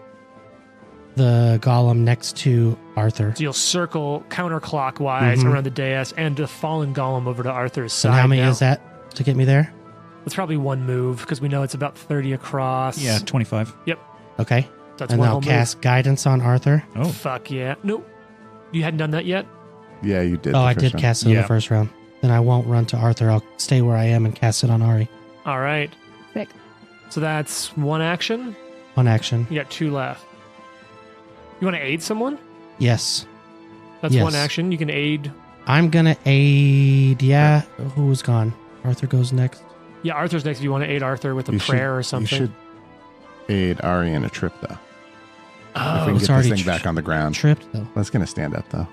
the golem next to Arthur. So you'll circle counterclockwise around the dais and the fallen golem over to Arthur's side. And how many is that to get me there? It's probably one move because we know it's about 30 across. Yeah, 25. Yep. Okay. That's and one I'll whole cast guidance on Arthur. Oh. Fuck yeah. Nope. You hadn't done that yet? Yeah, you did. Oh, I did cast it in the first round. Then I won't run to Arthur. I'll stay where I am and cast it on Ari. All right. Sick. So that's one action. One action. You got 2 left. You want to aid someone? Yes. That's one action. You can aid. I'm going to aid. Yeah. Who's gone? Arthur goes next. Yeah, Arthur's next if you want to aid Arthur with a prayer or something. You should aid Ari in a trip, though. Oh, if we can get this thing back on the ground. Tripped, though. That's going to stand up, though.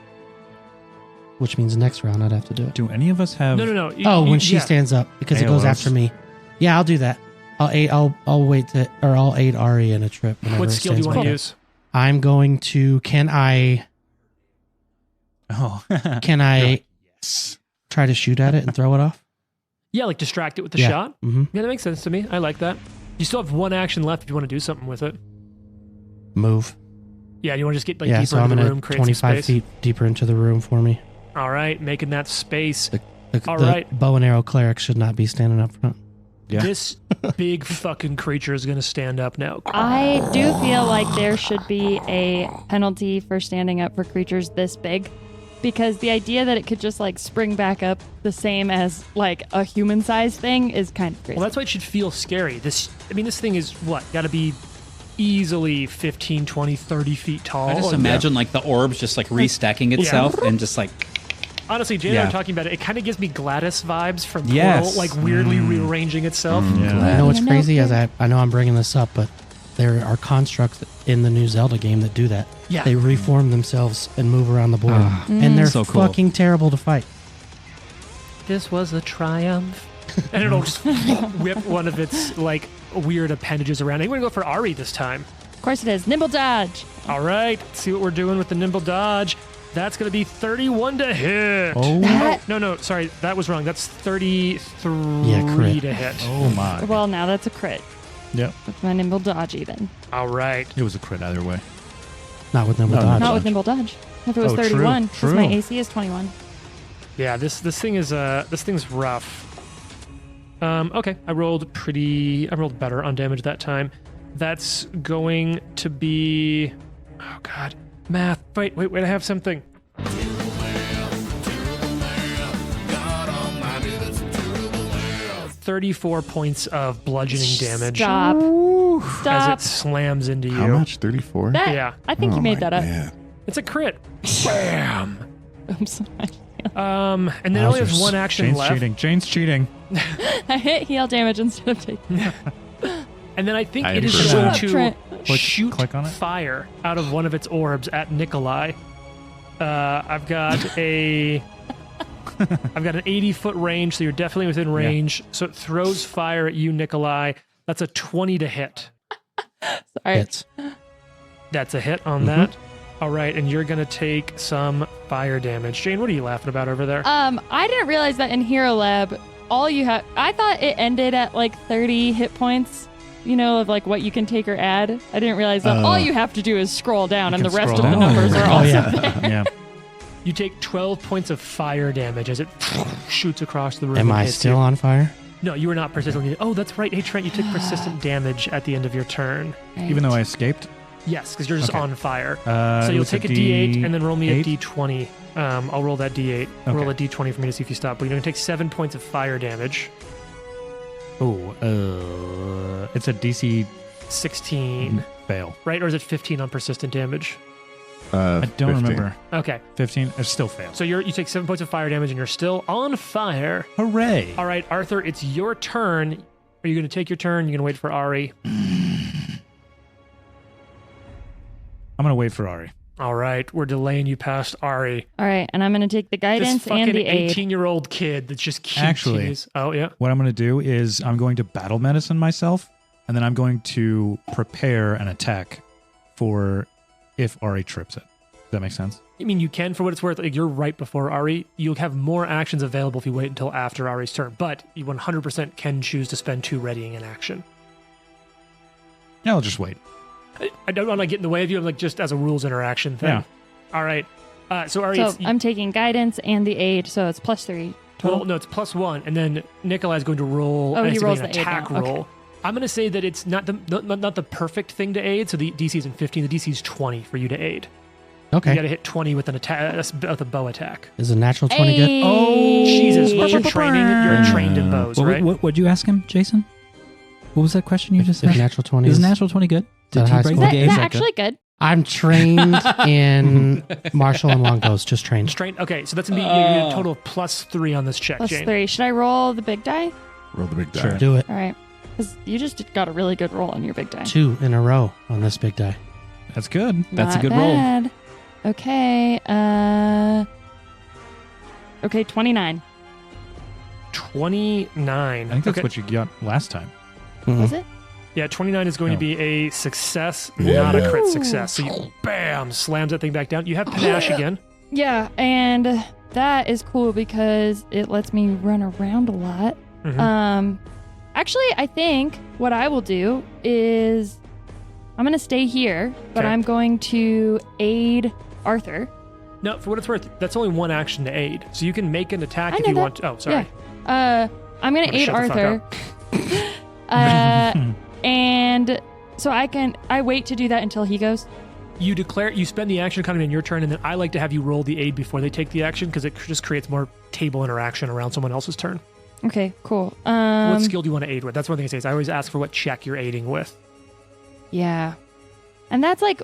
Which means next round I'd have to do it. Do any of us have... No. When she stands up, because it goes after me. Yeah, I'll do that. I'll wait I'll aid Ari in a trip. What skill do you want to use? I'm going to... Can I yes. try to shoot at it and throw it off? Yeah, like distract it with the shot? Mm-hmm. Yeah, that makes sense to me. I like that. You still have one action left if you want to do something with it. Move. Yeah, you want to just get deeper so into I'm the room, create 25 some space. feet deeper into the room for me. All right, making that space. All right. Bow and arrow cleric should not be standing up front. Yeah. This big fucking creature is going to stand up now. I do feel like there should be a penalty for standing up for creatures this big, because the idea that it could just like spring back up the same as like a human-sized thing is kind of crazy. Well, that's why it should feel scary. This thing is what? Got to be easily 15, 20, 30 feet tall. I just imagine like the orbs just like restacking itself and just like... Honestly, Jay and I were talking about it. It kind of gives me Gladys vibes from Portal, like weirdly rearranging itself. You know what's crazy? As I know I'm bringing this up, but there are constructs in the new Zelda game that do that. Yeah. They reform themselves and move around the board. And they're so cool. fucking terrible to fight. This was a triumph. And it'll just whip one of its like weird appendages around. I'm going to go for Ari this time. Of course it is. Nimble dodge. All right. Let's see what we're doing with the nimble dodge. That's going to be 31 to hit. Oh. No. Sorry. That was wrong. That's 33 to hit. Oh, my. Well, now that's a crit. Yep. With my nimble dodge even. All right. It was a crit either way. Not with nimble dodge. Not with nimble dodge. If it was 31, because my AC is 21. Yeah, this thing's rough. Okay, I rolled better on damage that time. That's going to be, oh god, math. Wait, I have something. 34 points of bludgeoning damage. Stop. As it slams into you. How much? 34? Yeah. I think you made that up. Man. It's a crit. Bam. I'm sorry. And then it only has one action left. Jane's cheating. I hit heal damage instead of taking. And then I think I it is approve. going Shut to up, shoot click on it. fire out of one of its orbs at Nikolai. I've got an 80-foot range, so you're definitely within range. Yeah. So it throws fire at you, Nikolai. That's a 20 to hit. Sorry. Hits. That's a hit on that. All right, and you're going to take some fire damage. Jane, what are you laughing about over there? I didn't realize that in Hero Lab, I thought it ended at like 30 hit points, of like what you can take or add. I didn't realize that all you have to do is scroll down and the rest of the numbers are also there. Yeah. You take 12 points of fire damage as it shoots across the room. Am I still on fire? No, you were not persistently. Oh, that's right. Hey, Trent, you took persistent damage at the end of your turn. Right. Even though I escaped? Yes, because you're just on fire. So you'll take a D8 and then roll me a D8? D20. I'll roll that D8. Okay. Roll a D20 for me to see if you stop. But you're going to take 7 points of fire damage. Oh, it's a DC 16. fail. Right? Or is it 15 on persistent damage? I don't 15. remember. Okay. 15. It still fails. So you take 7 points of fire damage and you're still on fire. Hooray. All right, Arthur, it's your turn. Are you going to take your turn? You're going to wait for Ari? I'm going to wait for Ari. All right, we're delaying you past Ari. All right, and I'm going to take the guidance This and fucking the aid. 18-year-old kid that's just cute. Actually, Oh, yeah. What I'm going to do is I'm going to battle medicine myself, and then I'm going to prepare an attack for if Ari trips it. Does that make sense? I mean, you can, for what it's worth. Like, you're right before Ari. You'll have more actions available if you wait until after Ari's turn, but you 100% can choose to spend 2 readying an action. Yeah, I'll just wait. I don't want to get in the way of you. I'm like, just as a rules interaction thing. Yeah. All right. So Ari, So I'm taking guidance and the aid, so it's +3 total. well, no, it's +1, and then Nikolai's going to roll. Oh, and he it's rolls an the aid attack now. Okay. roll. I'm going to say that it's not the perfect thing to aid. So the DC isn't 15. The DC is 20 for you to aid. Okay. You got to hit 20 with an attack, with a bow attack. Is a natural 20 good? Hey. Oh, Jesus! What's your training? You're trained in bows, right? What'd you ask him, Jason? What was that question you just If asked? natural 20 Is natural 20 good? that Did high he break score? the Is game? that actually good? I'm trained in martial and longbows, just trained. Trained. Okay, so that's gonna be a total of +3 on this check, Jane. +3. Should I roll the big die? Roll the big die. Sure. Do it. All right. Because you just got a really good roll on your big die. 2 in a row on this big die. That's good. That's a Not good roll. bad. Okay. Okay, 29. 29. I think that's okay. what you got last time. Was it? Yeah, 29 is going to Oh. be a success, Yeah. not a crit success. So you, bam, slams that thing back down. You have panache again. Yeah, and that is cool because it lets me run around a lot. Mhm. Actually, I think what I will do is I'm going to stay here, but Okay. I'm going to aid Arthur. No, for what it's worth, that's only one action to aid. So you can make an attack I if know you that. want to. Oh, sorry. I'm going to aid Shut the fuck Arthur. And so I wait to do that until he goes. You spend the action kind of in your turn, and then I like to have you roll the aid before they take the action because it just creates more table interaction around someone else's turn. Okay, cool. What skill do you want to aid with? That's one thing I say is I always ask for what check you're aiding with. Yeah. And that's like,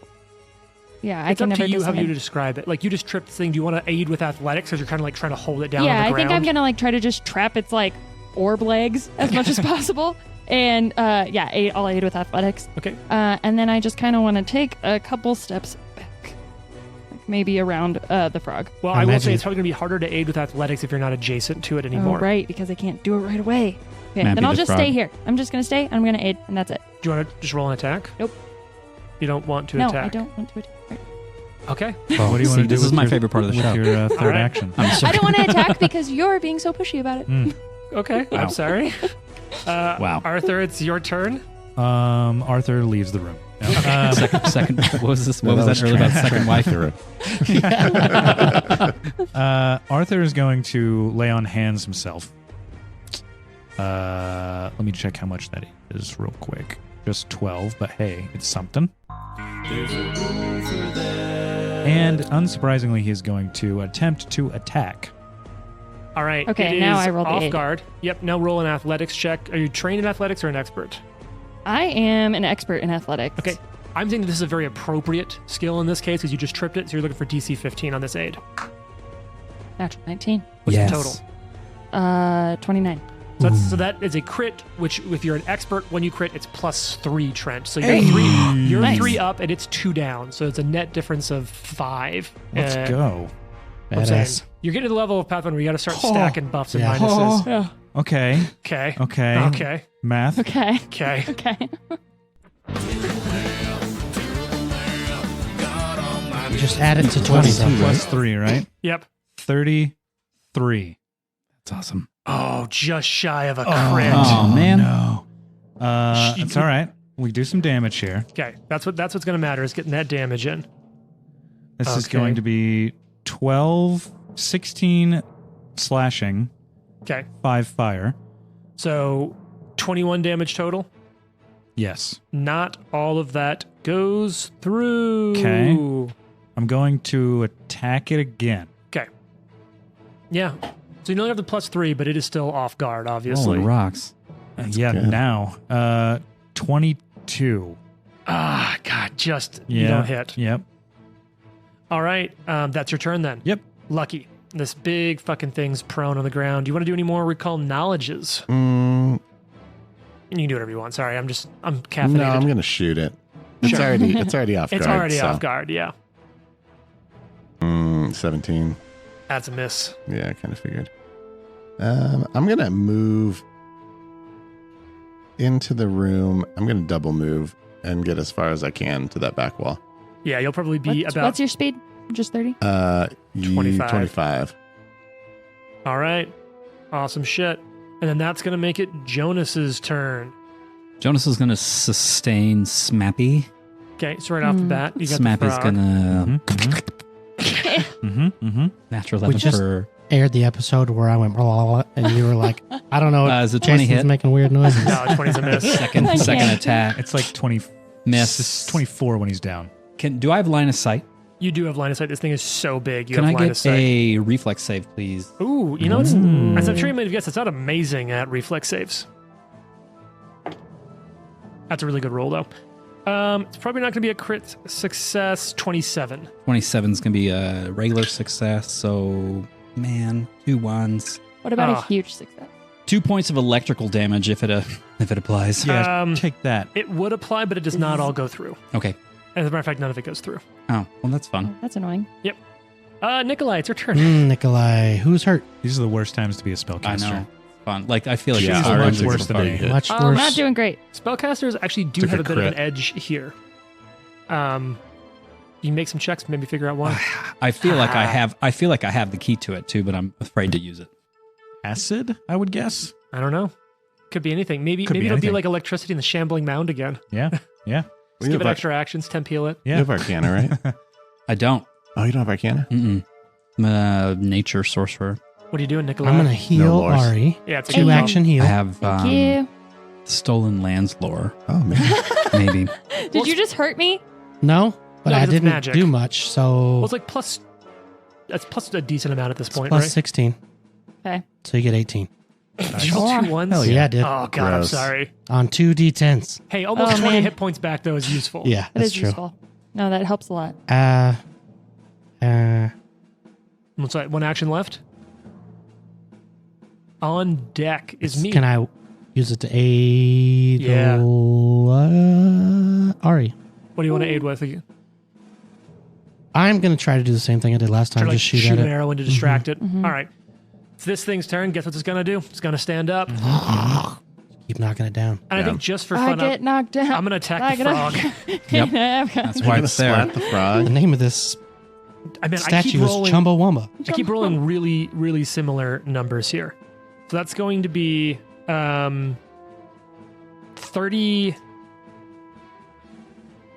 yeah, I It's can up never to you how decide. you to describe it. Like, you just tripped this thing. Do you want to aid with athletics because you're kind of like trying to hold it down Yeah, on the I ground? think I'm going to like try to just trap its like orb legs as much as possible. And I'll aid with athletics. Okay. And then I just kind of want to take a couple steps back, like maybe around the frog. Well, I I will imagine- say it's probably going to be harder to aid with athletics if you're not adjacent to it anymore. Oh, right, because I can't do it right away. Okay, Might then be I'll the just frog. stay here. I'm just going to stay. I'm going to aid, and that's it. Do you want to just roll an attack? Nope. You don't want to No, attack? I don't want to attack. Right. Okay. What do you want to do? This is with my your- favorite part of the with show. your third All right. action. I'm sorry. I don't want to attack because you're being so pushy about it. Mm. Okay. Wow. I'm sorry. Wow. Arthur, it's your turn. Arthur leaves the room. No. Second. What was this? No, What was that earlier about trans- second wife? Arthur is going to lay on hands himself. Let me check how much that is real quick. Just 12, but hey, it's something. And unsurprisingly, he is going to attempt to attack. All right. Okay, it now is I roll the off 8. guard. Yep. Now roll an athletics check. Are you trained in athletics or an expert? I am an expert in athletics. Okay. I'm thinking this is a very appropriate skill in this case because you just tripped it, so you're looking for DC 15 on this aid. Natural 19. What's Yes. the total? 29. So that is a crit, which if you're an expert, when you crit, it's +3, Trent. So you're Hey. you're Nice. 3 up and it's 2 down. So it's a net difference of 5. Let's go. I'm saying, Badass. you're getting to the level of Pathfinder where you got to start stacking buffs and Yeah. minuses. Yeah. Okay. Okay. Okay. Okay. Math. Okay. Okay. Okay. You just add it to 20. Plus, plus 3, right? Yep. 33. That's awesome. Oh, just shy of a crit. Oh, man. No. It's all right. We do some damage here. Okay. That's what's going to matter is getting that damage in. This is Okay. going to be 12, 16 slashing, Okay. 5 fire. So 21 damage total. Yes. Not all of that goes through. Okay. I'm going to attack it again. Okay. Yeah. So you only have the +3, but it is still off guard, obviously. Holy rocks. Yeah, good. now. 22. Ah, God, just Yeah. you don't hit. Yep. All right. That's your turn then. Yep. Lucky. This big fucking thing's prone on the ground. Do you want to do any more recall knowledges? Mm, You can do whatever you want. Sorry, I'm no, caffeinated. I'm gonna shoot it. It's Sure. already off guard. It's already so. off guard, yeah. 17. That's a miss. Yeah, I kind of figured. I'm gonna move into the room. I'm gonna double move and get as far as I can to that back wall. Yeah, you'll probably be about What's your speed? Just 30? 25. 25. All right. Awesome shit. And then that's going to make it Jonas's turn. Jonas is going to sustain Smappy. Okay, so right off the bat, you got Smap the is frog. going to natural 11 We just- for... Aired the episode where I went blah, blah, blah, and you were like, I don't know. Is it 20 Jason's hit? making weird noises. No, 20's a miss. Second attack. It's like 20. Miss. It's 24 when he's down. Do I have line of sight? You do have line of sight. This thing is so big. You Can have I line of get sight. a reflex save, please? Ooh, you know, it's, as I'm sure you might have guessed, it's not amazing at reflex saves. That's a really good roll, though. It's probably not going to be a crit success. 27. 27 is going to be a regular success. So, man, 2 ones. What about Ah. a huge success? 2 points of electrical damage if it applies. Yeah, take that. It would apply, but it does not all go through. Okay. As a matter of fact, none of it goes through. Oh, well, that's Oh, fun. that's annoying. Nikolai, it's your turn. Nikolai, who's hurt? These are the worst times to be a I spellcaster. know. Fun. Like, I feel like Yeah, it's our so endings much worse are than funny. me. Much Oh, worse. not doing great. Spellcasters actually do Took have a a bit of an crit. edge here. You make some checks, maybe figure out why. I feel like I have the key to it too, but I'm afraid to use it. Acid, I would guess. I don't know. Could be anything. Maybe Could be it'll be anything. like electricity in the shambling mound again. Yeah. Yeah. Just give it extra actions, 10 peel it. You Yeah. have Arcana, right? I don't. Oh, you don't have Arcana? Mm-mm. I'm a nature sorcerer. What are you doing, Nikolai? I'm going to heal lores. Ari. Yeah, it's a 2 good action heal. I have Thank you. stolen lands lore. Oh, man. Maybe. Did you just hurt me? No, but No, I 'cause it's didn't magic. do much. So Well, it's like plus. That's plus a decent amount at this point, plus right? 16. Okay. So you get 18. Did you roll 2 ones? Hell yeah, I did. Oh, God, I'm Gross. sorry. On 2 d10s. Hey, almost Oh, 20 man. hit points back, though, is useful. Yeah, That that's is true. useful. No, that helps a lot. What's that? 1 action left? On deck is me. Can I use it to aid Yeah. Ari? What do you want to aid with? Try I'm going to try to do the same thing I did last time. to like Just shoot shoot at an it. arrow in to distract it. Mhm. All right. It's this thing's turn. Guess what it's going to do? It's going to stand up. Keep knocking it down. And I think just for I fun, get knocked down. I'm going to attack the frog. Yep. Yep. That's You're why gonna it's there. splat the The frog. name of this I mean, I keep statue is rolling. Chumbawamba. I keep rolling really, really similar numbers here. So that's going to be 30.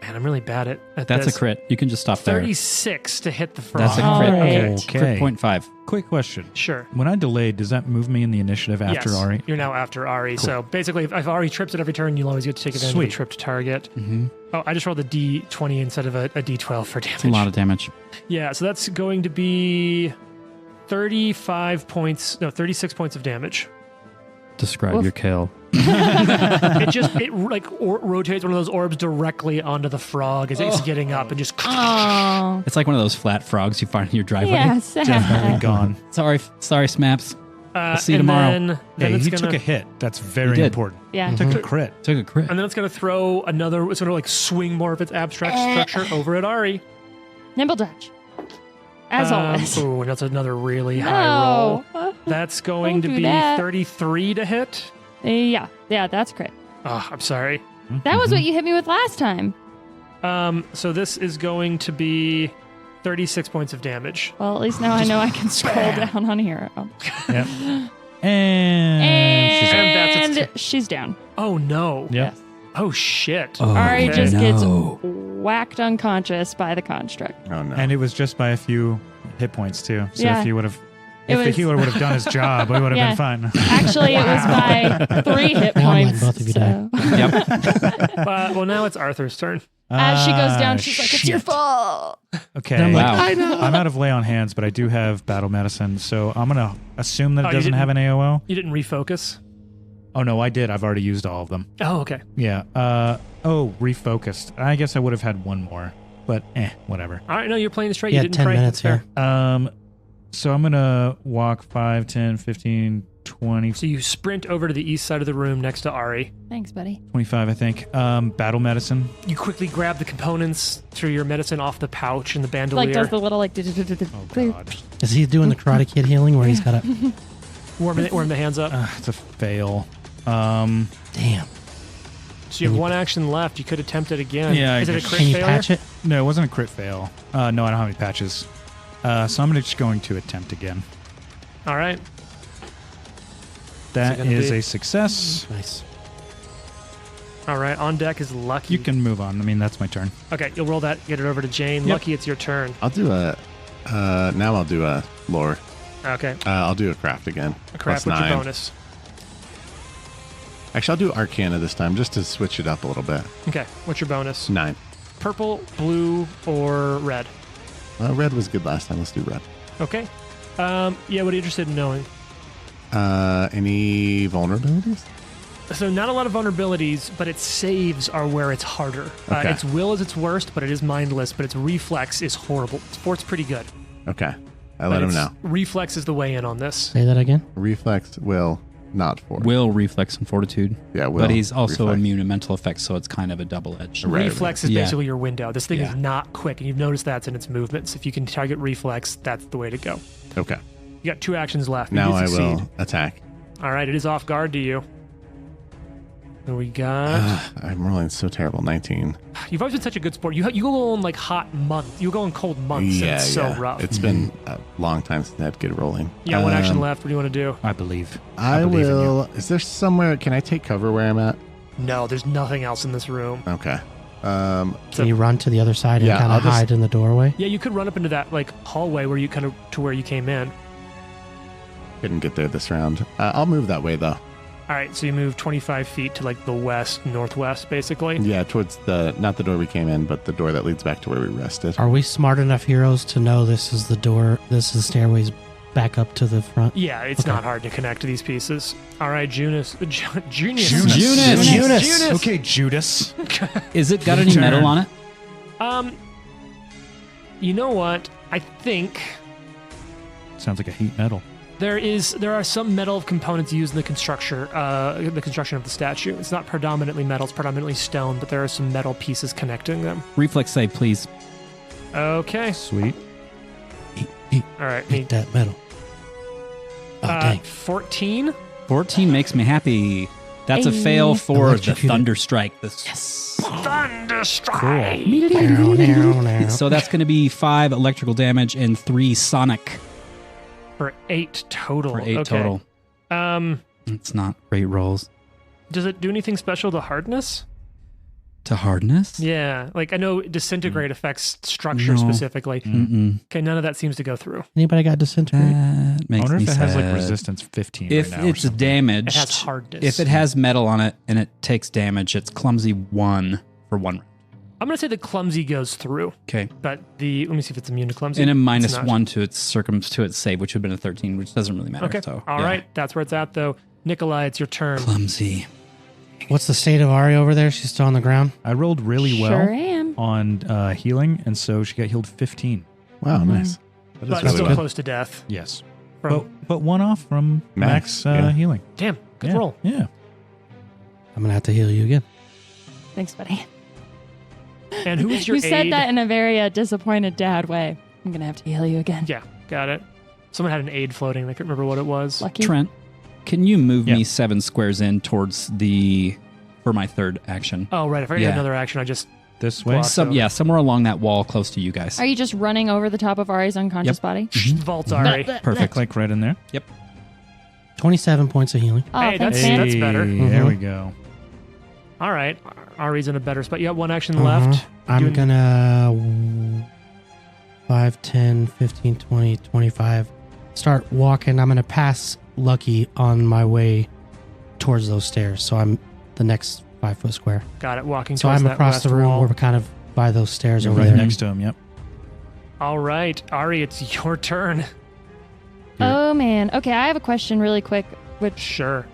Man, I'm really bad at That's this. a crit. You can just stop there. 36 to hit the frog. That's a All crit. right. Okay. Okay. Crit 0.5. Quick question. Sure. When I delayed, does that move me in the initiative after yes, Ari? You're now after Ari. So basically, if Ari trips at every turn, you'll always get to take advantage of Sweet. a tripped target. Mm-hmm. Oh, I just rolled a D20 instead of a D12 for damage. It's a lot of damage. Yeah, so that's going to be 36 points of damage. Describe Woof. your kill. It rotates one of those orbs directly onto the frog as it's getting up and just Oh. It's like one of those flat frogs you find in your driveway. Yeah, Definitely sad. gone. Sorry, Smaps. I'll see you tomorrow. Then Hey, it's he gonna, took a hit. That's very did. important. Yeah. Took a crit. Took a crit. and then it's going to throw another. It's going to like swing more of its abstract structure over at Ari. Nimble dodge. As always. Oh, that's another really high roll. No. That's going to Don't do be that. 33 to hit. Yeah, that's crit. Oh, I'm sorry. That was what you hit me with last time. So this is going to be 36 points of damage. Well, at least now I know I can scroll down on hero. Yep. And she's out. And that's its And she's down. Oh no. Yep. Oh shit. Oh, Ari okay. just gets no. whacked unconscious by the construct. Oh, no. And it was just by a few hit points too. So Yeah. if he would have, It if the was- healer would have done his job, we would have Yeah. been fine. Actually, it was by 3 hit Now I'm points. letting both of you die. so- Yep. Well, now it's Arthur's turn. As she goes down, Ah, she's like, "It's your shit. fault." Okay. And I'm like, Wow. I know. I'm out of lay on hands, but I do have battle medicine, so I'm gonna assume that Oh, it you doesn't have an didn't- AOO. You didn't refocus. Oh no, I did. I've already used all of them. Oh, okay. Yeah. Refocused. I guess I would have had one more, but whatever. All right, no, you're playing straight. Yeah, You didn't 10 pray. minutes That's fair. So I'm gonna walk 5, 10, 15, 20, So you sprint over to the east side of the room next to Ari. Thanks, buddy. 25, I think. Battle medicine. You quickly grab the components through your medicine off the pouch and the bandolier. Like does the little like Oh clear. god. Is he doing the Karate Kid healing where he's got a warm the hands up. It's a fail. damn? So you have one action left. You could attempt it again. Yeah, Is it a guess- crit Can you failure? patch it? No, it wasn't a crit fail. No, I don't have any patches. So I'm just going to attempt again. All right. That gonna is be- a success. Nice. All right. On deck is Lucky. You can move on. I mean, that's my turn. Okay, you'll roll that. Get it over to Jane. Yep. Lucky, it's your turn. I'll do a. Now I'll do a lore. Okay. I'll do a craft again. A crap. Plus What's your 9. bonus? Actually, I'll do Arcana this time just to switch it up a little bit. Okay. What's your bonus? 9. Purple, blue, or red? Red was good last time. Let's do red. Okay. Yeah. What are you interested in knowing? Any vulnerabilities? So not a lot of vulnerabilities, but its saves are where it's harder. Okay. Its will is its worst, but it is mindless. But its reflex is horrible. Its fort's pretty good. Okay. I But let him its know. Reflex is the way in on this. Say that again. Reflex will not for. Will, reflex, and fortitude. Yeah, will. But he's also reflex. immune to mental effects, so it's kind of a double-edged. Right. Reflex is Yeah. basically your window. This thing Yeah. is not quick, and you've noticed that's in its movements. If you can target reflex, that's the way to go. Okay. You got 2 actions left. Now you I succeed. will attack. All right, it is off guard to you. And we got. I'm rolling so terrible. 19. You've always been such a good sport. You go on like hot month. You go on cold months. Yeah, and it's so yeah. rough. It's been a long time since I had to get rolling. Yeah, one action left. What do you want to do? I believe. I believe in you. will. Is there somewhere? Can I take cover where I'm at? No, there's nothing else in this room. Okay. Can you run to the other side and Yeah, kind I'll of just- hide in the doorway? Yeah, you could run up into that like hallway where you kind of to where you came in. Couldn't get there this round. I'll move that way though. All right, so you move 25 feet to like the west, northwest, basically. Yeah, towards the not the door we came in, but the door that leads back to where we rested. Are we smart enough heroes to know this is the door, this is stairways back up to the front? Yeah, it's Okay. not hard to connect to these pieces. All right, Junius. Junis. Okay, Judas. Is it got Your any turn. metal on it? You know what? I think Sounds like a heat metal. there are some metal components used in the construction of the statue. It's not predominantly metal; it's predominantly stone, but there are some metal pieces connecting them. Reflex save, please. Okay. Sweet. All right. Eat that metal. Oh, dang. 14. 14 makes me happy. That's a fail for the Electrocuted. Thunder Strike. Thunderstrike. Now, now, now. So that's going to be 5 electrical damage and 3 sonic For 8 total. for 8 Okay. total. Um, It's not great rolls. does it do anything special to hardness? To hardness? Yeah, like I know disintegrate affects structure No. specifically. Mm-mm. Okay, none of that seems to go through. Anybody got disintegrate? That I makes wonder me if it sad. has like resistance 15 If right now. or it's something. damaged, It has hardness. if it has metal on it and it takes damage, it's clumsy 1 for 1 round. I'm gonna say the clumsy goes through, Okay. but let me see if it's immune to clumsy. And a It's minus not. 1 to its save, which would have been a 13, which doesn't really matter. Okay, So, all yeah. right, that's where it's at though. Nikolai, it's your turn. Clumsy. What's the state of Ari over there? She's still on the ground? I rolled really Sure well am. on healing, and so she got healed 15. Wow, nice. That is But really still well. close to death. Yes. From, But one off from Max, max yeah. healing. damn, good Yeah, roll. Yeah. I'm going to have to heal you again. Thanks, buddy. And who is your You said aide? that in a very disappointed dad way. I'm gonna have to heal you again. Yeah, got it. Someone had an aid floating. I couldn't remember what it was. Lucky. Trent, can you move Yeah. me 7 squares in towards for my third action? Oh, right. I forgot you Yeah. had another action. I just This way. Gloss. Somewhere along that wall close to you guys. Are you just running over the top of Ari's unconscious body? vault Ari. Perfect. Like right in there. 27 points of healing. Oh, Hey, thanks, that's- man. that's better. There Mhm. we go. All right. Ari's in a better spot. You got one action Uh-huh. left. I'm Doing- going to 5, 10, 15, 20, 25. Start walking. I'm going to pass Lucky on my way towards those stairs. So I'm the next 5-foot square. Got it. Walking So towards I'm that across west the room. wall. We're kind of by those stairs You're over right there. next to him. Yep. All right, Ari, it's your turn. Oh man. Okay, I have a question really quick. Which Sure.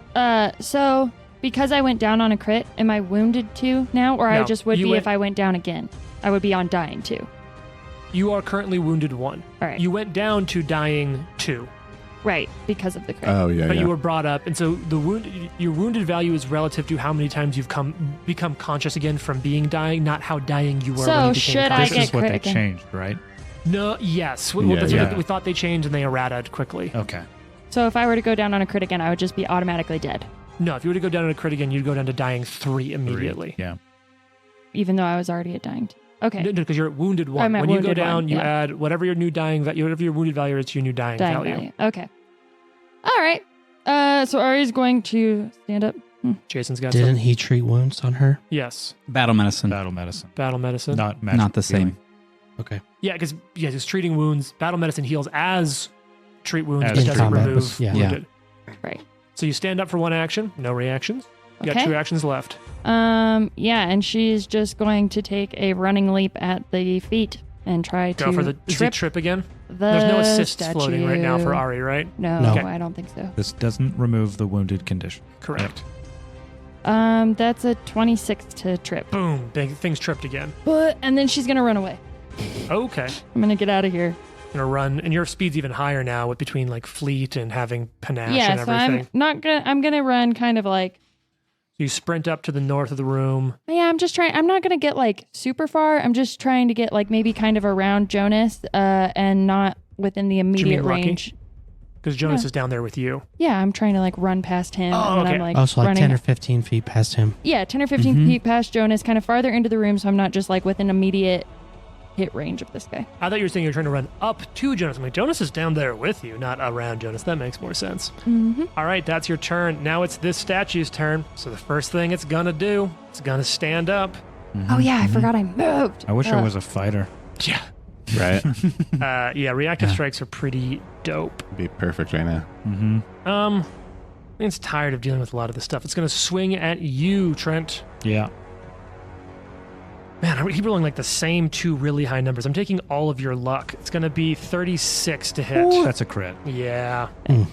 so because I went down on a crit, am I wounded too now, or I No, just would you be went- if I went down again? I would be on dying too. You are currently wounded 1. All right. You went down to dying 2, Right, because of the crit. Oh yeah, but yeah. you were brought up, and so your wounded value is relative to how many times you've become conscious again from being dying, not how dying you were. So when you became should I conscious. This get is what crit they again? changed, right? No, yes. Yeah, That's yeah. what we thought they changed, and they errataed quickly. Okay. So if I were to go down on a crit again, I would just be automatically dead. No, if you were to go down to a crit again, you'd go down to dying 3 immediately. 3. Yeah. Even though I was already at dying 2. Okay. No, because you're at wounded 1. I'm at When you go wounded down, 1, you yeah. add whatever your new dying whatever your wounded value is to your new dying value. Okay. All right. So Ari's going to stand up. Jason's got Didn't some. he treat wounds on her? Yes. Battle medicine. Battle medicine. Battle medicine. Not the same. healing. Okay. Yeah, because it's treating wounds. Battle medicine heals as treat wounds, As but in doesn't combat, remove yeah. wounded. Right. So you stand up for 1 action, no reactions. You got Okay. 2 actions left. Yeah, and she's just going to take a running leap at the feet and try Go to for the trip trip again. the There's no assists statue. floating right now for Ari, right? No, No. Okay. I don't think so. This doesn't remove the wounded condition. Correct. That's a 26 to trip. Boom. Big things tripped again. And then she's gonna run away. Okay. I'm gonna get out of here. Gonna run, and your speed's even higher now with between like fleet and having panache Yeah, and so everything. I'm gonna run kind of like, You sprint up to the north of the room. yeah, I'm not gonna get like super far. I'm just trying to get like maybe kind of around Jonas, and not within the immediate Lucky? range. Because Jonas Yeah. is down there with you. Yeah, I'm trying to like run past him, Oh, and then okay. I'm like Also, like running. 10 or 15 feet past him. Yeah, 10 or 15 Mhm. feet past Jonas, kind of farther into the room, so I'm not just like within immediate hit range of this guy. I thought you were saying you were trying to run up to Jonas. I'm like, Jonas is down there with you, not around Jonas. That makes more sense. Mm-hmm. All right, that's your turn. Now it's this statue's turn. So the first thing it's gonna do, it's gonna stand up. Oh yeah, I forgot I moved. I wish I was a fighter. Yeah. Right? Yeah, reactive Yeah. strikes are pretty dope. Be perfect right now. Mm-hmm. It's tired of dealing with a lot of this stuff. It's gonna swing at you, Trent. Yeah. Man, I keep rolling like the same 2 really high numbers. I'm taking all of your luck. It's gonna be 36 to hit. That's a crit. Yeah. Mm.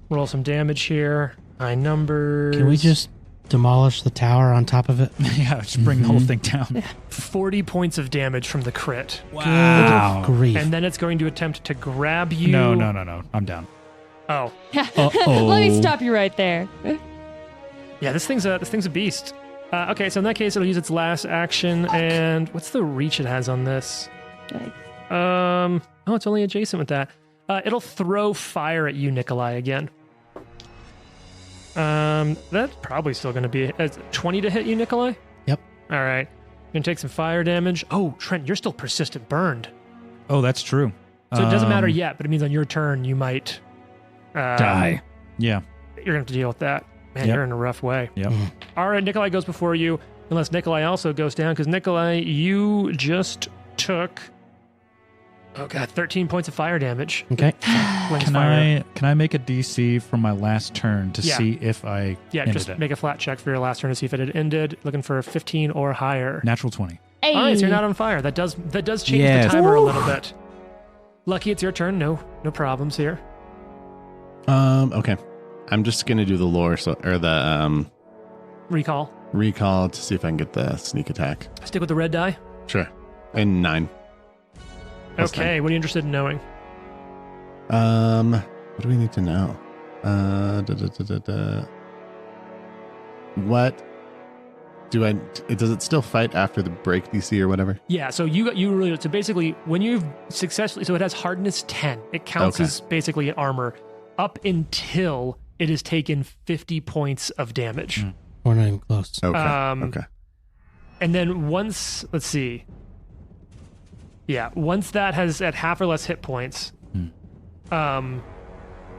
Roll some damage here. High numbers. Can we just demolish the tower on top of it? Yeah, just bring the whole thing down. 40 points of damage from the crit. Wow. Grief. And then it's going to attempt to grab you. No. I'm down. Oh. Let me stop you right there. Yeah, this thing's a beast. Okay, so in that case, it'll use its last action. And what's the reach it has on this? Oh, it's only adjacent with that. It'll throw fire at you, Nikolai, again. That's probably still going to be 20 to hit you, Nikolai? Yep. All right. You're going to take some fire damage. Oh, Trent, you're still persistent burned. Oh, that's true. So it doesn't matter yet, but it means on your turn, you might Die. Yeah. You're going to have to deal with that. Man, Yep. you're in a rough way. Yep. All right, Nikolai goes before you, unless Nikolai also goes down, because Nikolai, you just took, 13 points of fire damage. Okay. Flings Can fire. I make a DC from my last turn to Yeah. see if I Yeah, ended just it? make a flat check for your last turn to see if it had ended. Looking for a 15 or higher. Natural 20. Hey. All right, so you're not on fire. That does change Yes. the timer a little bit. Lucky, it's your turn. No problems here. Okay. I'm just gonna do the lore, or the Recall. recall to see if I can get the sneak attack. Stick with the red die. Sure. And 9. Plus Okay, what are you interested in knowing? What do we need to know? What do I? Does it still fight after the break DC or whatever? Yeah, so so basically when you've successfully, so it has hardness 10. It counts Okay. as basically an armor up until it has taken 50 points of damage. We're not even close. Okay. Um, okay. And then once, let's see. Yeah, once that has at half or less hit points,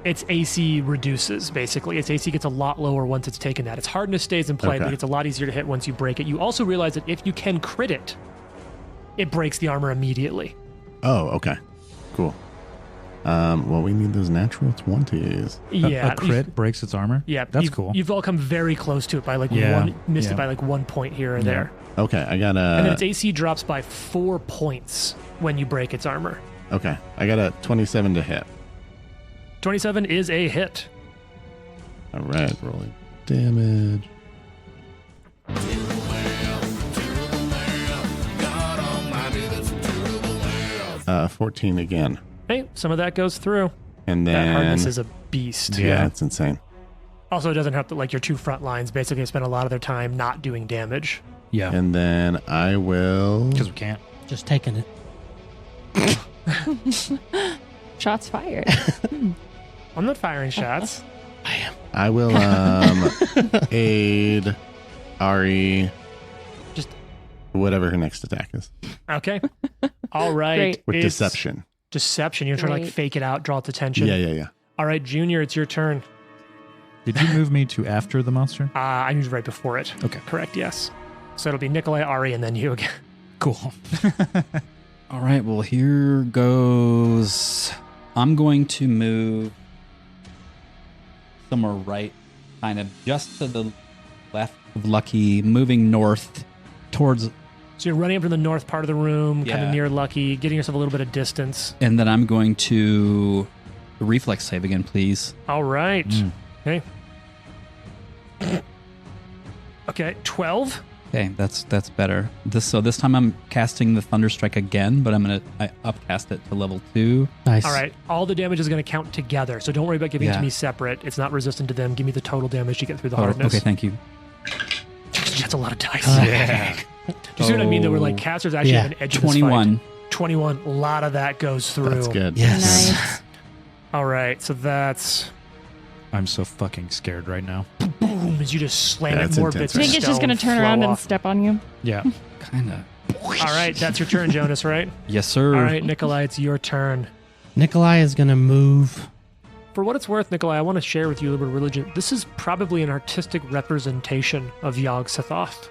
its AC reduces, basically. Its AC gets a lot lower once it's taken that. Its hardness stays in play, Okay. but it's a lot easier to hit once you break it. You also realize that if you can crit it, it breaks the armor immediately. Oh, okay. Cool. Well, we need those natural 20s. Yeah. A crit breaks its armor? Yeah. That's you've, cool. You've all come very close to it by missed it by 1 point here or there. Okay, I got And then a. its AC drops by 4 points when you break its armor. Okay, I got a 27 to hit. 27 is a hit. All right, rolling damage. 14 again, Hey, some of that goes through. and That then hardness is a beast. yeah, it's insane. Also, it doesn't have to, your two front lines basically spend a lot of their time not doing damage. Yeah. And then I will. Because we can't. Just taking it. Shots fired. I'm not firing shots. I will aid Ari. Just whatever her next attack is. Okay. All right. Great. With It's deception. Deception. You're trying to like Great. fake it out, draw its attention. Yeah. All right, Junior, it's your turn. Did you move me to after the monster? I moved right before it. Okay. Correct, yes. So it'll be Nikolai, Ari, and then you again. Cool. All right, well, here goes. I'm going to move somewhere right, kind of just to the left of Lucky, moving north towards. So you're running up to the north part of the room, kind Yeah. of near Lucky, getting yourself a little bit of distance. And then I'm going to reflex save again, please. All right. Okay. Okay, 12. Okay, that's better. So this time I'm casting the Thunderstrike again, but I upcast it to level 2. Nice. All right. All the damage is going to count together. So don't worry about giving it to Yeah. me separate. It's not resistant to them. Give me the total damage to get through the Oh, hardness. okay, thank you. That's a lot of dice. Yeah. Do you see what I mean? Though we're like casters actually Yeah. have an edge in this fight. 21. 21. A lot of that goes through. That's good. Yes. Nice. All right. So that's I'm so fucking scared right now. boom as you just slam Yeah, it. it's More intense, bits I right? of think it's just stone going to turn flow around and off. step on you. Yeah. Kind of. All right. That's your turn, Jonas, right? Yes, sir. All right, Nikolai, it's your turn. Nikolai is going to move. For what it's worth, Nikolai, I want to share with you a little bit of religion. This is probably an artistic representation of Yog Sothoth.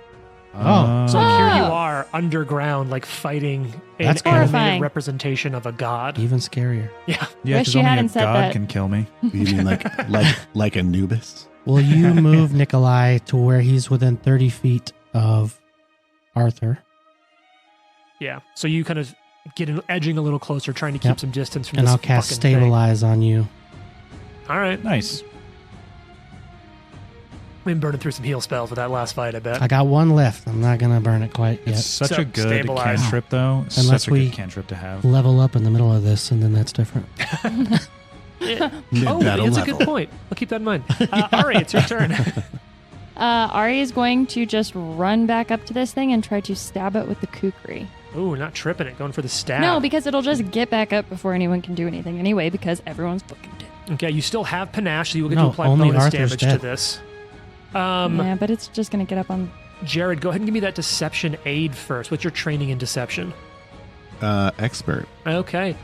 Oh. So like, here you Oh. are underground, like fighting an That's animated horrifying. representation of a god. Even scarier. Yeah. Yeah, Wish because you only a hadn't said god that. can kill me. You mean like Anubis? Will you move Nikolai to where he's within 30 feet of Arthur? Yeah. So you kind of edging a little closer, trying to keep Yep. some distance from And this I'll cast fucking thing. Stabilize on you. All right. Nice. Been burning through some heal spells with that last fight, I bet. I got one left. I'm not going to burn it quite It's yet. such So a good stabilize. cantrip, though. Unless Such a we- good cantrip to have. Level up in the middle of this, and then that's different. Oh, Mid-battle that's a level. good point. I'll keep that in mind. Ari, it's your turn. Ari is going to just run back up to this thing and try to stab it with the kukri. Ooh, not tripping it, going for the stab. No, because it'll just get back up before anyone can do anything anyway, because everyone's fucking dead. Okay, you still have panache, so you will get No, to apply only bonus Arthur's damage to dead. this. Yeah, but it's just going to get up on... Jared, go ahead and give me that deception aid first. What's your training in deception? Expert. Okay.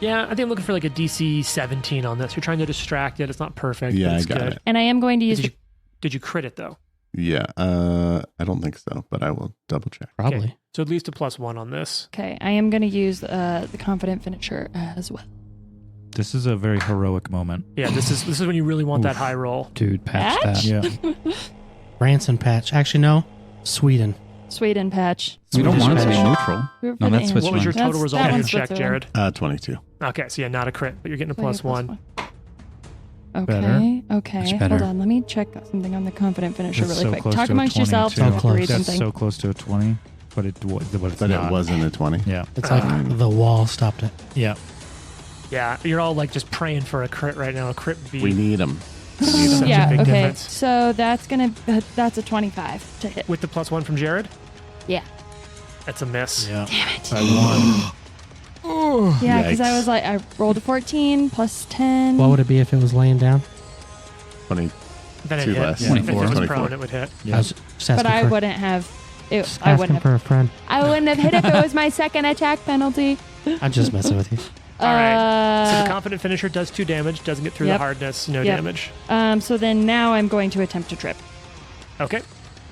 Yeah, I think I'm looking for like a DC 17 on this. You're trying to distract it. It's not perfect. Yeah, but I it's got good. it. And I am going to use... Did you crit it though? Yeah. I don't think so, but I will double check. Probably. Okay. So at least a +1 on this. Okay, I am going to use the confident finisher as well. This is a very heroic moment. Yeah, this is when you really want that Oof. high roll. Dude, patch Patch? that. Yeah. Branson patch. Actually, no. Sweden. Sweden patch. We don't Swedish want it to be patch. neutral. We're No, that's putting Switzerland. What was your total That's- result that on your one's check, Switzerland. Jared? 22. Okay, so yeah, not a crit, but you're getting a So I get +1. Okay, Better. okay. Much Hold better. on, let me check something on the confident finisher That's really so quick. close Talk to a amongst yourselves. 22. I'll have to read That's That's something. so close to a 20, but it's But not. it wasn't a 20. Yeah. It's like the wall stopped it. Yeah. Yeah, you're all like just praying for a crit right now. A crit would be We need them. such a Yeah, big okay. difference. So that's a 25 to hit. With the +1 from Jared? Yeah. That's a miss. Yeah. Damn it. I won. Yeah, because I Yikes. was like, I rolled a 14 plus 10. What would it be if it was laying down? 20. Then it Two hit. less. If it 24. was 24. prone, it would hit. I was just asking but I for, wouldn't have. just I asking wouldn't have. for a friend. I wouldn't have hit if it was my second attack penalty. I'm just messing with you. All right. So the Uh, confident finisher does 2 damage, doesn't get through Yep. the hardness, no Yep. damage. so then now I'm going to attempt to trip. Okay.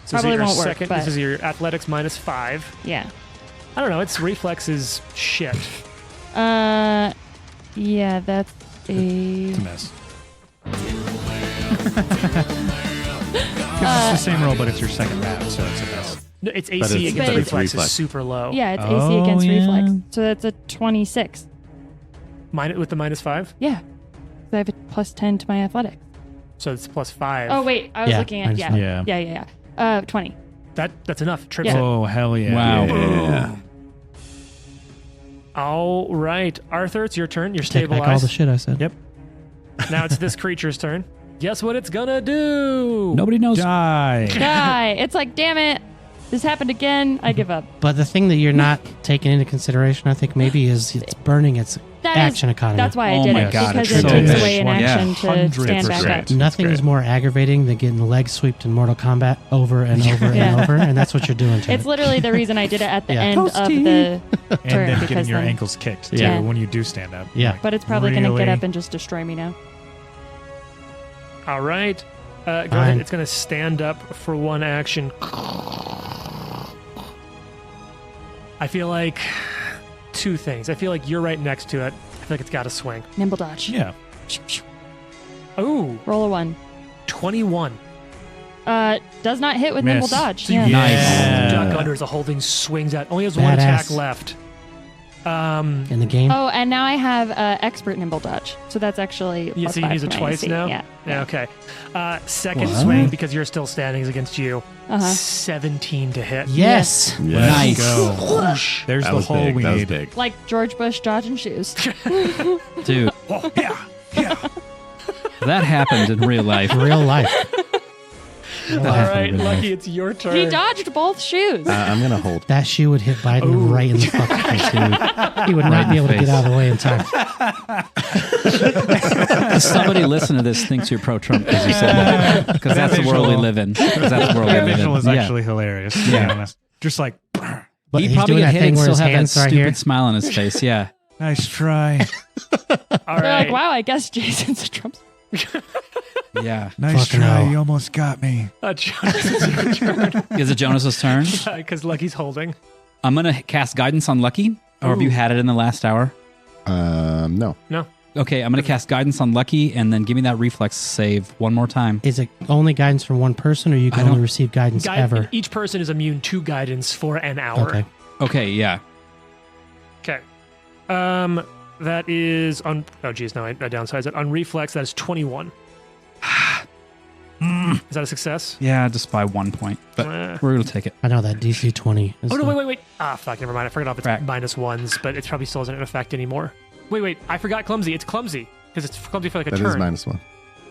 So Probably this is your won't work, second. but- This is your athletics -5. Yeah. I don't know. Its reflex is shit. Yeah, that's a. It's a miss. Because it's the same roll, but it's your second round, so it's a miss. No, its But AC it's- against but it's reflex is reflex. super low. Yeah, it's AC Oh, against yeah. reflex. So that's a 26. With the -5, Yeah. So I have a plus 10 to my athletic. so it's +5. Oh, wait. I was Yeah, looking I at. understand. Yeah. Yeah. Yeah. 20. That's enough. Trips Yeah. it. Oh, hell yeah. Wow. Yeah. All right, Arthur, it's your turn. You're Take back all the stabilized. shit I said. Yep. Now it's this creature's turn. Guess what it's gonna do? Nobody knows. Die. Die. It's like, damn it. this happened again. I give up. But the thing that you're not taking into consideration, I think, maybe is it's burning its action economy. That's why I Oh did my it, God, because it's it so takes big. away an action to stand back up. 100%. Nothing is more aggravating than getting leg sweeped in Mortal Kombat over and over and over, and that's what you're doing to It's it. literally the reason I did it at the Yeah. end of the And turn. then because getting your then- ankles kicked too Yeah. when you do stand up. Yeah. Like, But it's probably going to get really? up and just destroy me now. All right. Go ahead. Fine. It's going to stand up for one action. I feel like two things. I feel like you're right next to it. I feel like it's got to swing. Nimble dodge. Yeah. Oh, Roll a 1. 21. Does not hit with Miss. nimble dodge. So Yeah. you Nice. duck under as the whole thing swings out. Only has one attack Badass. left. In the game. Oh, and now I have expert nimble dodge. So that's actually Yeah, plus so you 5 use it to my twice AC. now? Yeah. Yeah, okay. Second What? swing, because you're still standing, is against you. Uh-huh. 17 to hit. Yes. Nice. Go. Whoosh. There's That the was hole big. we That was need. big. Like George Bush dodging shoes. Dude, Oh, yeah. Yeah. that happened in real life. Real life. All right, Lucky, it's your turn. He dodged both shoes. I'm going to hold. That shoe would hit Biden Ooh. right in the fucking face, dude. He would not in be the able to face. get out of the way in time. Somebody listen to this thinks you're pro-Trump because you said that. Because that's the world we live in. 'Cause that's the world we That live visual in. was actually hilarious, to be honest. Just like, But He'd he's probably doing get that hit thing and where still his have that hands are stupid here. smile on his face. Yeah. nice try. All They're right. like, wow, I guess Jason's a Trump. Yeah. Nice Fucking try. hell. You almost got me. Jonas, it's your turn. Is it Jonas's turn? Because Lucky's holding. I'm going to cast Guidance on Lucky. Or have you had it in the last hour? No. No. Okay, I'm going to cast Guidance on Lucky and then give me that reflex save one more time. Is it only guidance from one person, or you I can don't- only receive guidance ever? Each person is immune to guidance for an hour. Okay. Okay, yeah. Okay. That is on. Oh, geez, no, I downsized it. On reflex, that is 21. Is that a success? Yeah, just by 1 point. But we're going to take it. I know that DC 20. Is Oh, no, the- wait. Ah, fuck, never mind. I forgot off its Right. -1s, but it probably still isn't in effect anymore. Wait, I forgot clumsy. It's clumsy because it's clumsy for like a That turn. is -1.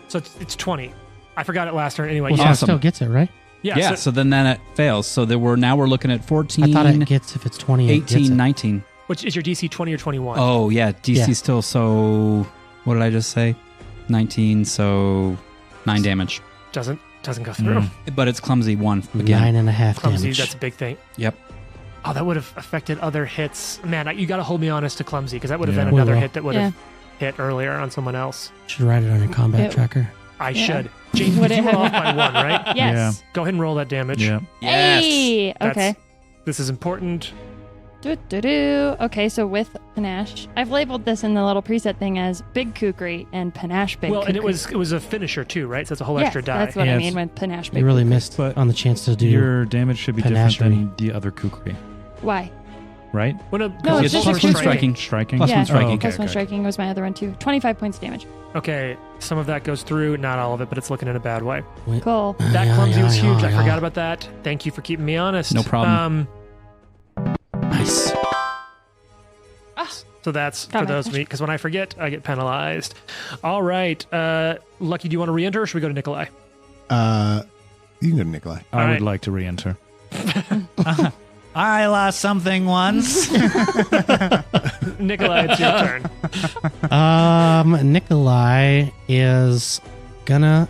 So it's 20. I forgot it last turn anyway. Well, Yeah, so it Awesome. still gets it, right? yeah. So then it fails. So we're looking at 14, I thought it gets if it's 20. it gets 18, it. 19. Which is your DC 20 or 21? Oh, yeah. DC Yeah. still, so what did I just say? 19, so 9 damage. Doesn't go through. But it's clumsy 1 again. 9.5 Clumsy, damage. that's a big thing. Yep. Oh, that would have affected other hits. Man, you got to hold me honest to clumsy because that would have Yeah. been We another will. hit that would have hit earlier on someone else. Should write it on your combat It- tracker. I Yeah. should. James, Would you it were have- off by 1, right? Yes. Go ahead and roll that damage. Yeah. Hey! That's- Okay. This is important. Okay, so with panache, I've labeled this in the little preset thing as big kukri and panache big. Well, and it kukri. was a finisher too, right? So that's a whole yeah, extra die. that's what Yeah, I it's- mean with panache big. You really kukri. missed But on the chance to do. Your damage should be different than the other kukri, Why? right? Well, No, it's it's just plus extra one striking. striking. Striking. Plus Yeah. one striking. Oh, okay, Plus one okay. striking was my other one too. 25 points damage. Okay, some of that goes through, not all of it, but it's looking in a bad way. Cool. That Yeah, clumsy yeah, was huge. yeah, I yeah. forgot about that. Thank you for keeping me honest. No problem. Nice. So that's for Got my those of me, because when I forget, I get penalized. All right. Lucky, do you want to re-enter or should we go to Nikolai? You can go to Nikolai. I All would right. like to re-enter. I lost something once. Nikolai, it's your turn. Nikolai is gonna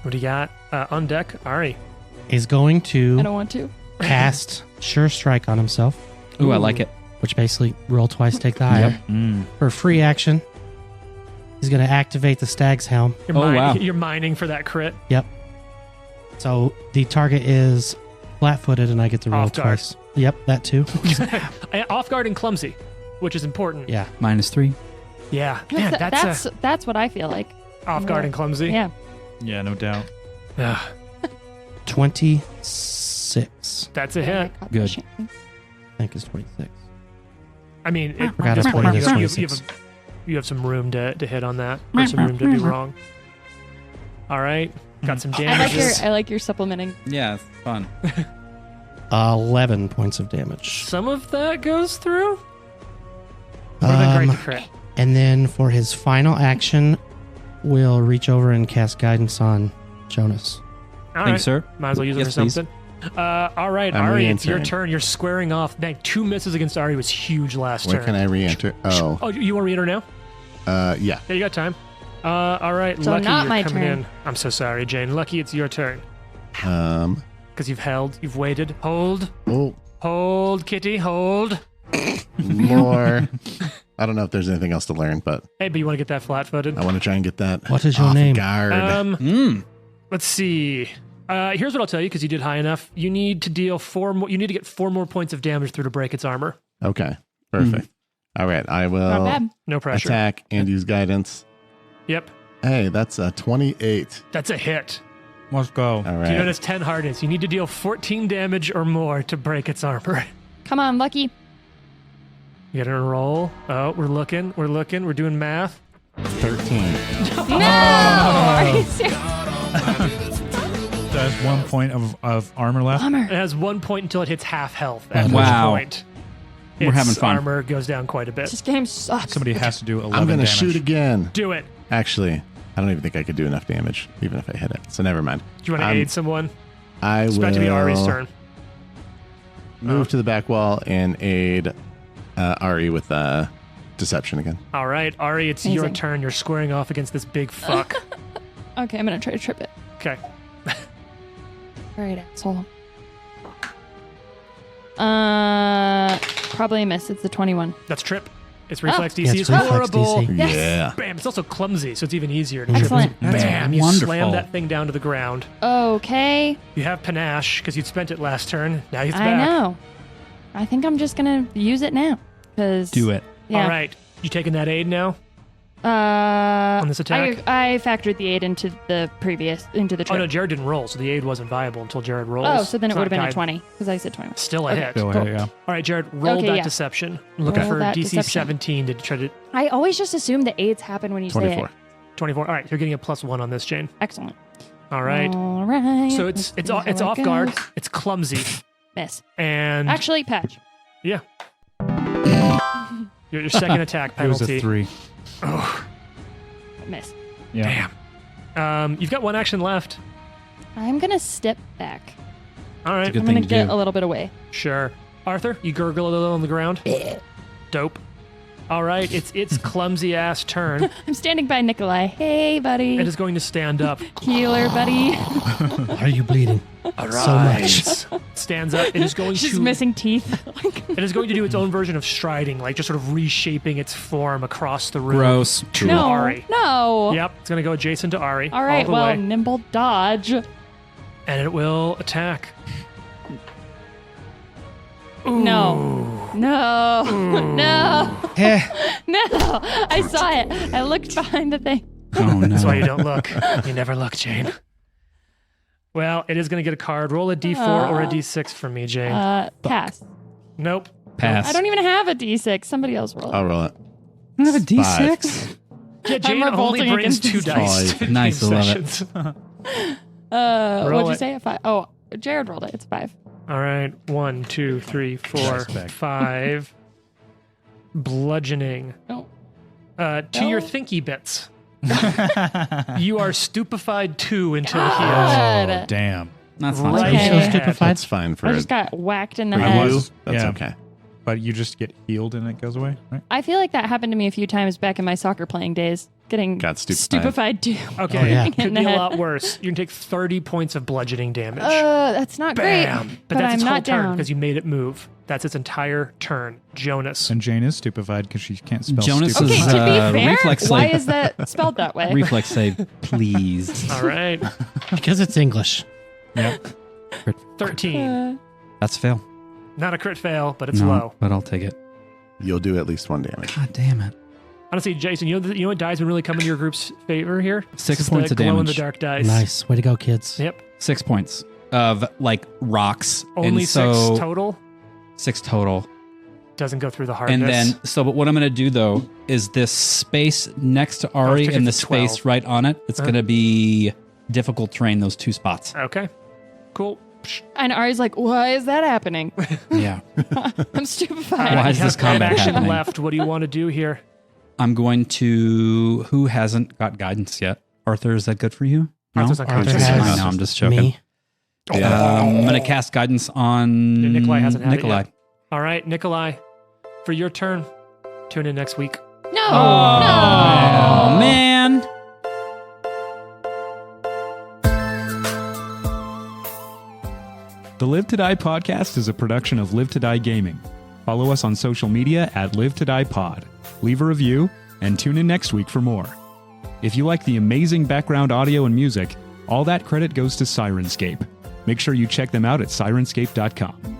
What do you got? On deck, Ari. going I to don't want to. cast Sure Strike on himself, Ooh, I like it. which basically roll twice, take the higher. For a free action, he's gonna activate the Stag's Helm. You're Oh, wow. You're mining for that crit. Yep. So the target is flat-footed, and I get to roll Off guard. twice. Yep, that too. Off guard and clumsy, which is important. Yeah. -3. Yeah. Man, That's what I feel like. off guard and clumsy. Yeah. Yeah, no doubt. Ugh, 26. that's a hit. Good. I think it's 26. I mean, at Forgot this I put point, it as you 26. have some room to hit on that, or some room to be wrong. All right, got some I damages. like your supplementing. Yeah, it's fun. 11 points of damage. Some of that goes through. Would have been great to crit. And then for his final action, we'll reach over and cast guidance on Jonas. All Thank you, right, sir. might as well use it Yes, for please. something. All right, I'm Ari, it's your re-entering. turn. You're squaring off. Man, 2 misses against Ari was huge last Where turn. can I re-enter? Oh, Oh, you want to re-enter now? yeah. Yeah, you got time. All right, So Lucky, not you're my coming turn. in. I'm so sorry, Jane. Lucky, it's your turn. Because you've waited. Hold, Kitty, hold. More. I don't know if there's anything else to learn, but Hey, but you want to get that flat-footed? I want to try and get that. What is your off name? Guard. Let's see. Here's what I'll tell you, because you did high enough. You need to deal 4 more. You need to get 4 more points of damage through to break its armor. Okay, perfect. All right, I Not will bad. No pressure. attack and use guidance. Yep, Hey, that's a 28. that's a hit. Let's go. All So you right. know it's 10 hardness. You need to deal 14 damage or more to break its armor. Come on, Lucky. You gotta roll. Oh, we're looking. We're doing math. 13. No! Are you serious? There's 1 point of armor left. It Bummer. has 1 point until it hits half health. At Wow. which point, We're its having fun. armor goes down quite a bit. This game sucks. Somebody has to do 11 I'm going to damage. shoot again. Do it. Actually, I don't even think I could do enough damage, even if I hit it. So never mind. Do you want to aid someone? I It's will about to be Ari's turn. move to the back wall and aid Ari with deception again. All right, Ari, it's your Amazing. turn. You're squaring off against this big fuck. Okay, I'm going to try to trip it. Okay. All right, asshole. Probably a miss. It's a 21. That's trip. Its reflex DC Yeah, is it's reflex horrible. DC. Yes. Yeah. Bam. It's also clumsy, so it's even easier to trip. Excellent. That's Bam. You wonderful. slam that thing down to the ground. Okay. You have panache because you'd spent it last turn. Now it's I back. know. I think I'm just going to use it now. Cause, Do it. Yeah. All right. You taking that aid now? On this attack? I factored the aid into the Oh, trip. no, Jared didn't roll, so the aid wasn't viable until Jared rolls. Oh, so then It's it would have not been a guide- 20 because I said 21. Still a Okay. hit. Go All ahead, yeah. right, Jared, roll Okay, that yeah. deception. I'm looking Roll for that DC deception. 17 to try to... I always just assume the aids happen when you say 24. it. 24. All right, you're getting a +1 on this, Jane. Excellent. All right. All right. So Let's it's see how it's it off guard. goes. It's clumsy. Miss. And Actually, patch. yeah. Your second attack It was penalty. a 3. Miss. Yeah. Damn. You've got 1 action left. I'm going to step back. All right. Good I'm going thing to to get do. a little bit away. Sure. Arthur, you gurgle a little on the ground. Dope. All right. It's clumsy ass turn. I'm standing by Nikolai. Hey, buddy. It is going to stand up. Healer, buddy. Are you bleeding? So much. Stands up. It is going She's to missing teeth. It is going to do its own version of striding, like just sort of reshaping its form across the room. Gross. To no. Ari. No. Yep, it's going to go adjacent to Ari. All right. the Well, way, nimble dodge. and it will attack. Ooh. No. No. No. Eh, No. I saw it. I looked behind the thing. Oh, no. That's why you don't look. You never look, Jane. Well, it is going to get a card. Roll a d4 or a d6 for me, Jane. Pass. Nope. Pass. I don't even have a d6. Somebody else roll. I'll roll it. I don't have a D6. Yeah, Jane only revolting brings against 2 these dice. Five. to Nice, game I love it. sessions. What'd Roll you it. say? A 5. Oh, Jared rolled it. It's 5. All right. 1, 2, 3, 4, Respect. 5. Bludgeoning. No. To your thinky bits. You are stupefied 2 until God. healed. Oh, damn. That's not Right. good. Okay. so stupefied. That's fine for I just got whacked in the for head. you. That's Yeah. okay. But you just get healed and it goes away, right? I feel like that happened to me a few times back in my soccer playing days. Getting Got stupefied. stupefied too. Okay. Oh, yeah. Could In the be a head. lot worse. You can take 30 points of bludgeoning damage. That's not Bam. great. But that's I'm its whole not turn down. because you made it move. That's its entire turn. Jonas. And Jane is stupefied because she can't spell Jonas stupid. Okay, is, to be fair, reflex why save. is that spelled that way? Reflex save, please. All right. Because it's English. Yep. 13. That's a fail. Not a crit fail, but it's No, low. but I'll take it. You'll do at least 1 damage. God damn it. Honestly, Jason, you know what dice would really come into your group's favor here? 6 It's points the of glow in damage. the dark dice. Nice. Way to go, kids. Yep. 6 points of like rocks. Only and 6 so, total. 6 total. Doesn't go through the hardness. And then, but what I'm going to do though is this space next to Ari took it and the to 12. space right on it, it's going to be difficult terrain, those 2 spots. Okay. Cool. And Ari's like, why is that happening? Yeah. I'm stupefied. Why is You have this combat action happening? left. What do you want to do here? I'm going to. Who hasn't got guidance yet? Arthur, is that good for you? No? Arthur's not Arthur conscious. has I know, I'm just joking. Me. I'm going to cast guidance on Nikolai hasn't had Nikolai. it yet. All right, Nikolai, for your turn, tune in next week. No. Oh, man. The Live to Die podcast is a production of Live to Die Gaming. Follow us on social media at Live to Die Pod. Leave a review and tune in next week for more. If you like the amazing background audio and music, all that credit goes to Syrinscape. Make sure you check them out at Syrinscape.com.